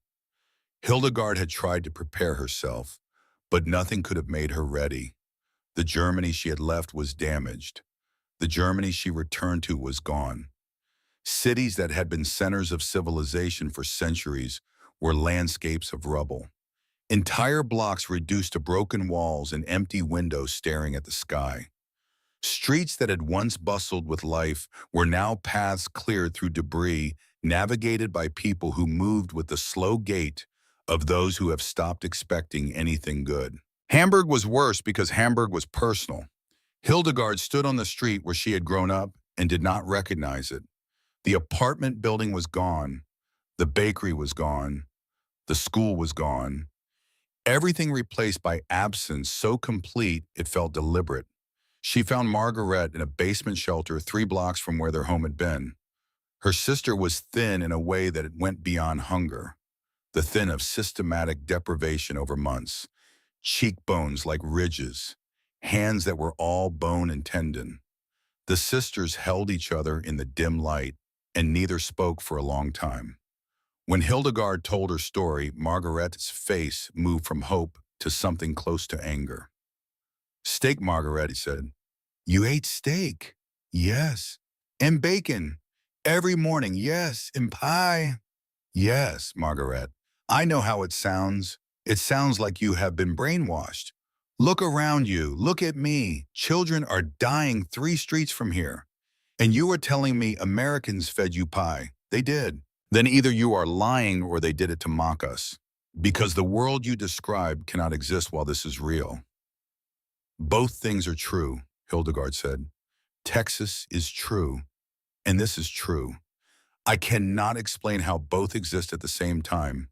Hildegard had tried to prepare herself, but nothing could have made her ready. The Germany she had left was damaged. The Germany she returned to was gone. Cities that had been centers of civilization for centuries were landscapes of rubble. Entire blocks reduced to broken walls and empty windows staring at the sky. Streets that had once bustled with life were now paths cleared through debris, navigated by people who moved with the slow gait of those who have stopped expecting anything good. Hamburg was worse because Hamburg was personal. Hildegard stood on the street where she had grown up and did not recognize it. The apartment building was gone. The bakery was gone. The school was gone. Everything replaced by absence so complete it felt deliberate. She found Margaret in a basement shelter 3 blocks from where their home had been. Her sister was thin in a way that it went beyond hunger, the thin of systematic deprivation over months, cheekbones like ridges, hands that were all bone and tendon. The sisters held each other in the dim light, and neither spoke for a long time. When Hildegard told her story, Margaret's face moved from hope to something close to anger. "Steak, Margaret," he said. "You ate steak?" "Yes." "And bacon?" "Every morning, yes. And pie?" "Yes, Margaret. I know how it sounds. It sounds like you have been brainwashed. Look around you. Look at me. Children are dying 3 streets from here. And you are telling me Americans fed you pie. They did. Then either you are lying or they did it to mock us. Because the world you describe cannot exist while this is real." "Both things are true," Hildegard said. "Texas is true, and this is true. I cannot explain how both exist at the same time,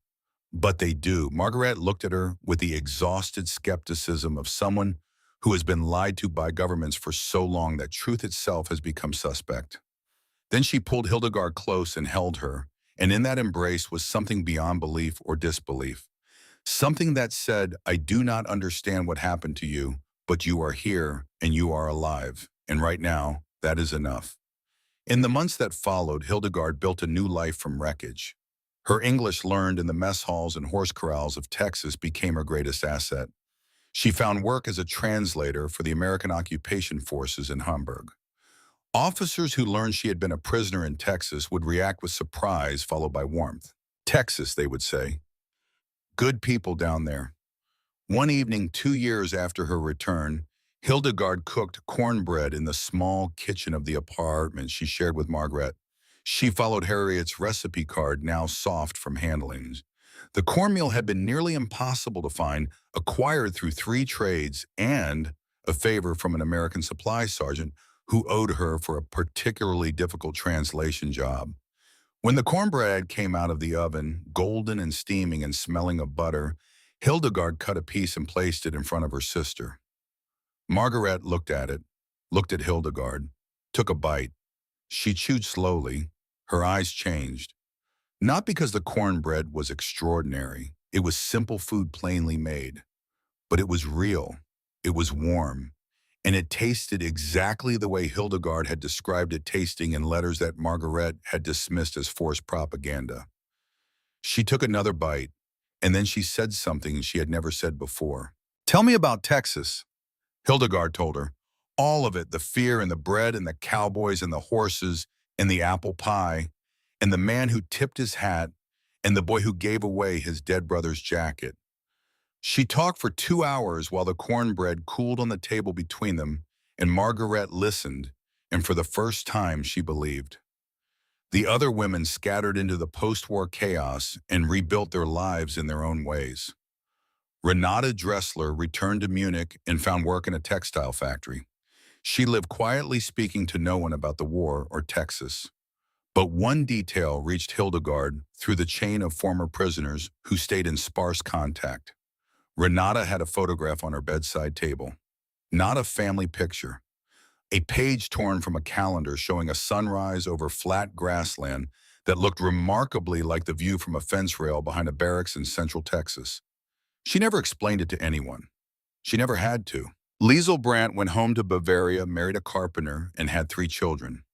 but they do." Margaret looked at her with the exhausted skepticism of someone who has been lied to by governments for so long that truth itself has become suspect. Then she pulled Hildegard close and held her, and in that embrace was something beyond belief or disbelief. Something that said, "I do not understand what happened to you, but you are here and you are alive, and right now, that is enough." In the months that followed, Hildegard built a new life from wreckage. Her English learned in the mess halls and horse corrals of Texas became her greatest asset. She found work as a translator for the American occupation forces in Hamburg. Officers who learned she had been a prisoner in Texas would react with surprise followed by warmth. "Texas," they would say. "Good people down there." One evening, 2 years after her return, Hildegard cooked cornbread in the small kitchen of the apartment she shared with Margaret. She followed Harriet's recipe card, now soft from handlings. The cornmeal had been nearly impossible to find, acquired through 3 trades, and a favor from an American supply sergeant who owed her for a particularly difficult translation job. When the cornbread came out of the oven, golden and steaming and smelling of butter, Hildegard cut a piece and placed it in front of her sister. Margaret looked at it, looked at Hildegard, took a bite. She chewed slowly. Her eyes changed. Not because the cornbread was extraordinary. It was simple food plainly made. But it was real. It was warm. And it tasted exactly the way Hildegard had described it tasting in letters that Margaret had dismissed as forced propaganda. She took another bite, and then she said something she had never said before. "Tell me about Texas," Hildegard told her. "All of it, the fear and the bread and the cowboys and the horses and the apple pie and the man who tipped his hat and the boy who gave away his dead brother's jacket." She talked for 2 hours while the cornbread cooled on the table between them, and Margaret listened, and for the first time she believed. The other women scattered into the post-war chaos and rebuilt their lives in their own ways. Renata Dressler returned to Munich and found work in a textile factory. She lived quietly, speaking to no one about the war or Texas. But one detail reached Hildegard through the chain of former prisoners who stayed in sparse contact. Renata had a photograph on her bedside table. Not a family picture. A page torn from a calendar showing a sunrise over flat grassland that looked remarkably like the view from a fence rail behind a barracks in central Texas. She never explained it to anyone. She never had to. Liesel Brandt went home to Bavaria, married a carpenter, and had 3 children.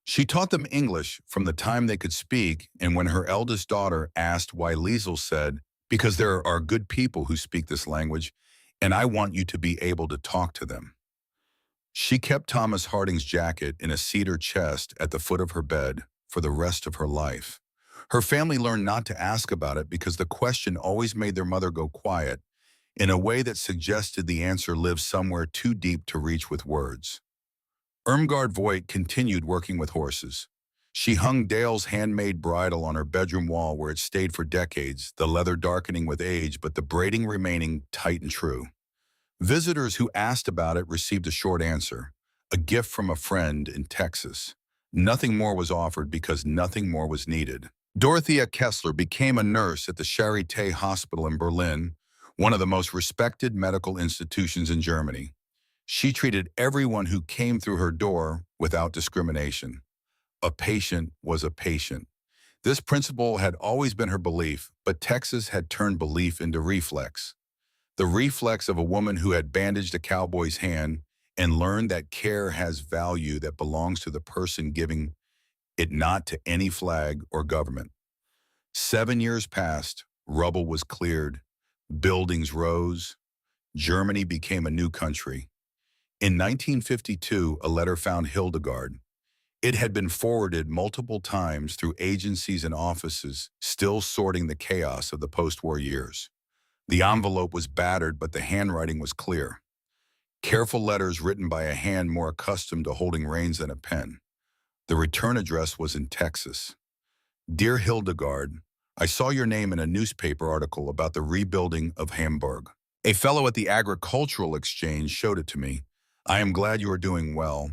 She taught them English from the time they could speak, and when her eldest daughter asked why, Liesel said, "Because there are good people who speak this language, and I want you to be able to talk to them." She kept Thomas Harding's jacket in a cedar chest at the foot of her bed for the rest of her life. Her family learned not to ask about it because the question always made their mother go quiet in a way that suggested the answer lived somewhere too deep to reach with words. Irmgard Voigt continued working with horses. She hung Dale's handmade bridle on her bedroom wall where it stayed for decades, the leather darkening with age but the braiding remaining tight and true. Visitors who asked about it received a short answer, a gift from a friend in Texas. Nothing more was offered because nothing more was needed. Dorothea Kessler became a nurse at the Charité Hospital in Berlin, one of the most respected medical institutions in Germany. She treated everyone who came through her door without discrimination. A patient was a patient. This principle had always been her belief, but Texas had turned belief into reflex. The reflex of a woman who had bandaged a cowboy's hand and learned that care has value that belongs to the person giving it, not to any flag or government. 7 years passed, rubble was cleared, buildings rose, Germany became a new country. In 1952, a letter found Hildegard. It had been forwarded multiple times through agencies and offices, still sorting the chaos of the post-war years. The envelope was battered, but the handwriting was clear. Careful letters written by a hand more accustomed to holding reins than a pen. The return address was in Texas. Dear Hildegard, I saw your name in a newspaper article about the rebuilding of Hamburg. A fellow at the Agricultural Exchange showed it to me. I am glad you are doing well.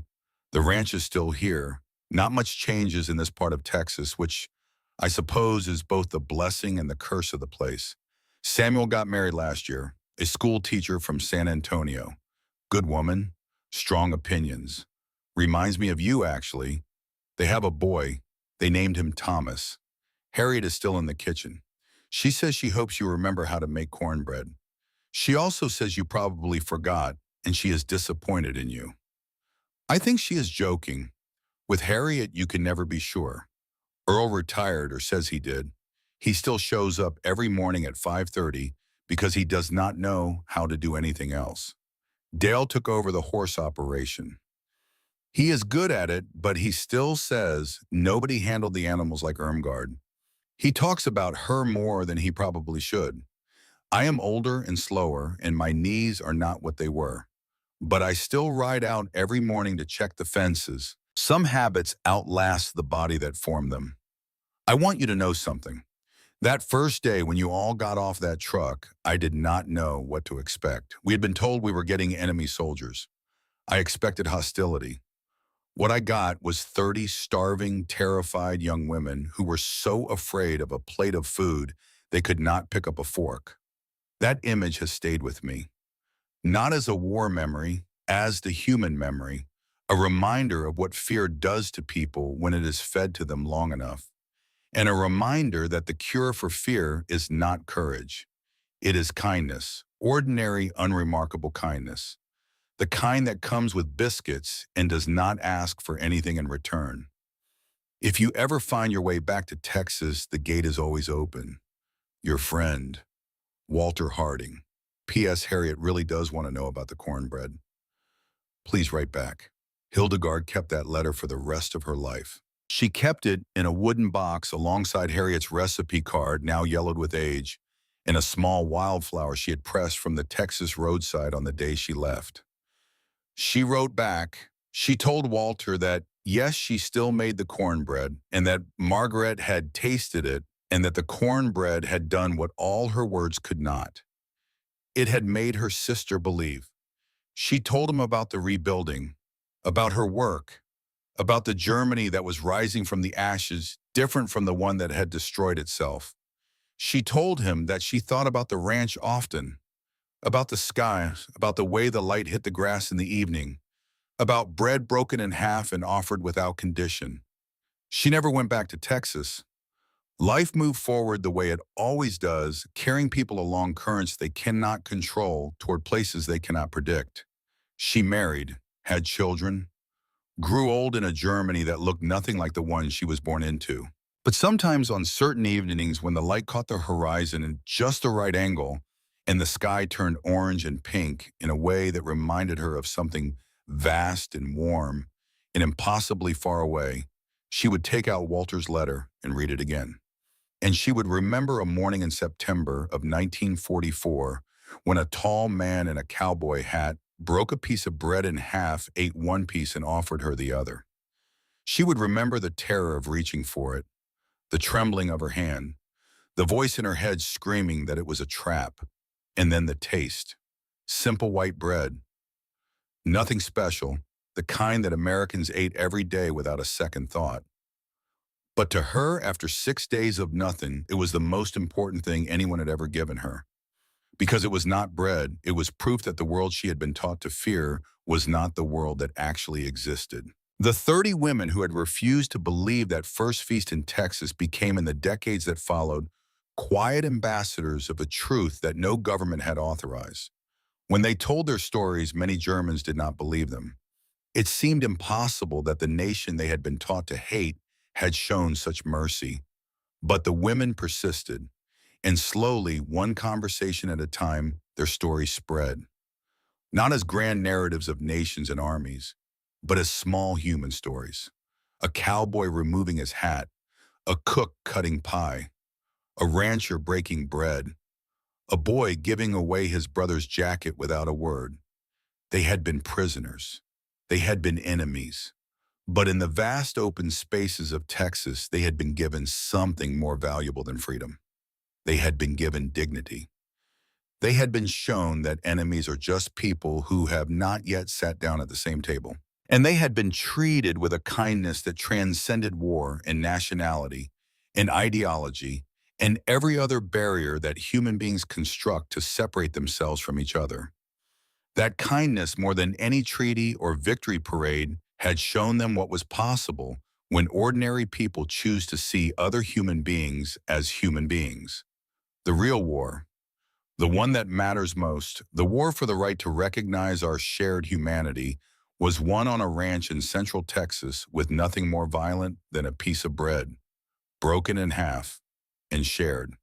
The ranch is still here. Not much changes in this part of Texas, which I suppose is both the blessing and the curse of the place. Samuel got married last year, a school teacher from San Antonio. Good woman, strong opinions. Reminds me of you, actually. They have a boy. They named him Thomas. Harriet is still in the kitchen. She says she hopes you remember how to make cornbread. She also says you probably forgot, and she is disappointed in you. I think she is joking. With Harriet, you can never be sure. Earl retired, or says he did. He still shows up every morning at 5:30 because he does not know how to do anything else. Dale took over the horse operation. He is good at it, but he still says nobody handled the animals like Irmgard. He talks about her more than he probably should. I am older and slower, and my knees are not what they were. But I still ride out every morning to check the fences. Some habits outlast the body that formed them. I want you to know something. That first day when you all got off that truck, I did not know what to expect. We had been told we were getting enemy soldiers. I expected hostility. What I got was 30 starving, terrified young women who were so afraid of a plate of food they could not pick up a fork. That image has stayed with me. Not as a war memory, as the human memory, a reminder of what fear does to people when it is fed to them long enough, and a reminder that the cure for fear is not courage. It is kindness, ordinary, unremarkable kindness, the kind that comes with biscuits and does not ask for anything in return. If you ever find your way back to Texas, the gate is always open. Your friend, Walter Harding. P.S. Harriet really does want to know about the cornbread. Please write back. Hildegard kept that letter for the rest of her life. She kept it in a wooden box alongside Harriet's recipe card, now yellowed with age, and a small wildflower she had pressed from the Texas roadside on the day she left. She wrote back. She told Walter that, yes, she still made the cornbread, and that Margaret had tasted it, and that the cornbread had done what all her words could not. It had made her sister believe. She told him about the rebuilding, about her work, about the Germany that was rising from the ashes, different from the one that had destroyed itself. She told him that she thought about the ranch often, about the sky, about the way the light hit the grass in the evening, about bread broken in half and offered without condition. She never went back to Texas. Life moved forward the way it always does, carrying people along currents they cannot control toward places they cannot predict. She married, had children, grew old in a Germany that looked nothing like the one she was born into. But sometimes on certain evenings when the light caught the horizon in just the right angle and the sky turned orange and pink in a way that reminded her of something vast and warm and impossibly far away, she would take out Walter's letter and read it again. And she would remember a morning in September of 1944 when a tall man in a cowboy hat broke a piece of bread in half, ate one piece, and offered her the other. She would remember the terror of reaching for it, the trembling of her hand, the voice in her head screaming that it was a trap, and then the taste. Simple white bread, nothing special, the kind that Americans ate every day without a second thought. But to her, after 6 days of nothing, it was the most important thing anyone had ever given her. Because it was not bread, it was proof that the world she had been taught to fear was not the world that actually existed. The 30 women who had refused to believe that first feast in Texas became, in the decades that followed, quiet ambassadors of a truth that no government had authorized. When they told their stories, many Germans did not believe them. It seemed impossible that the nation they had been taught to hate had shown such mercy. But the women persisted, and slowly, one conversation at a time, their stories spread. Not as grand narratives of nations and armies, but as small human stories. A cowboy removing his hat, a cook cutting pie, a rancher breaking bread, a boy giving away his brother's jacket without a word. They had been prisoners. They had been enemies. But in the vast open spaces of Texas, they had been given something more valuable than freedom. They had been given dignity. They had been shown that enemies are just people who have not yet sat down at the same table. And they had been treated with a kindness that transcended war and nationality and ideology and every other barrier that human beings construct to separate themselves from each other. That kindness, more than any treaty or victory parade, had shown them what was possible when ordinary people choose to see other human beings as human beings. The real war, the one that matters most, the war for the right to recognize our shared humanity, was won on a ranch in central Texas with nothing more violent than a piece of bread, broken in half and shared.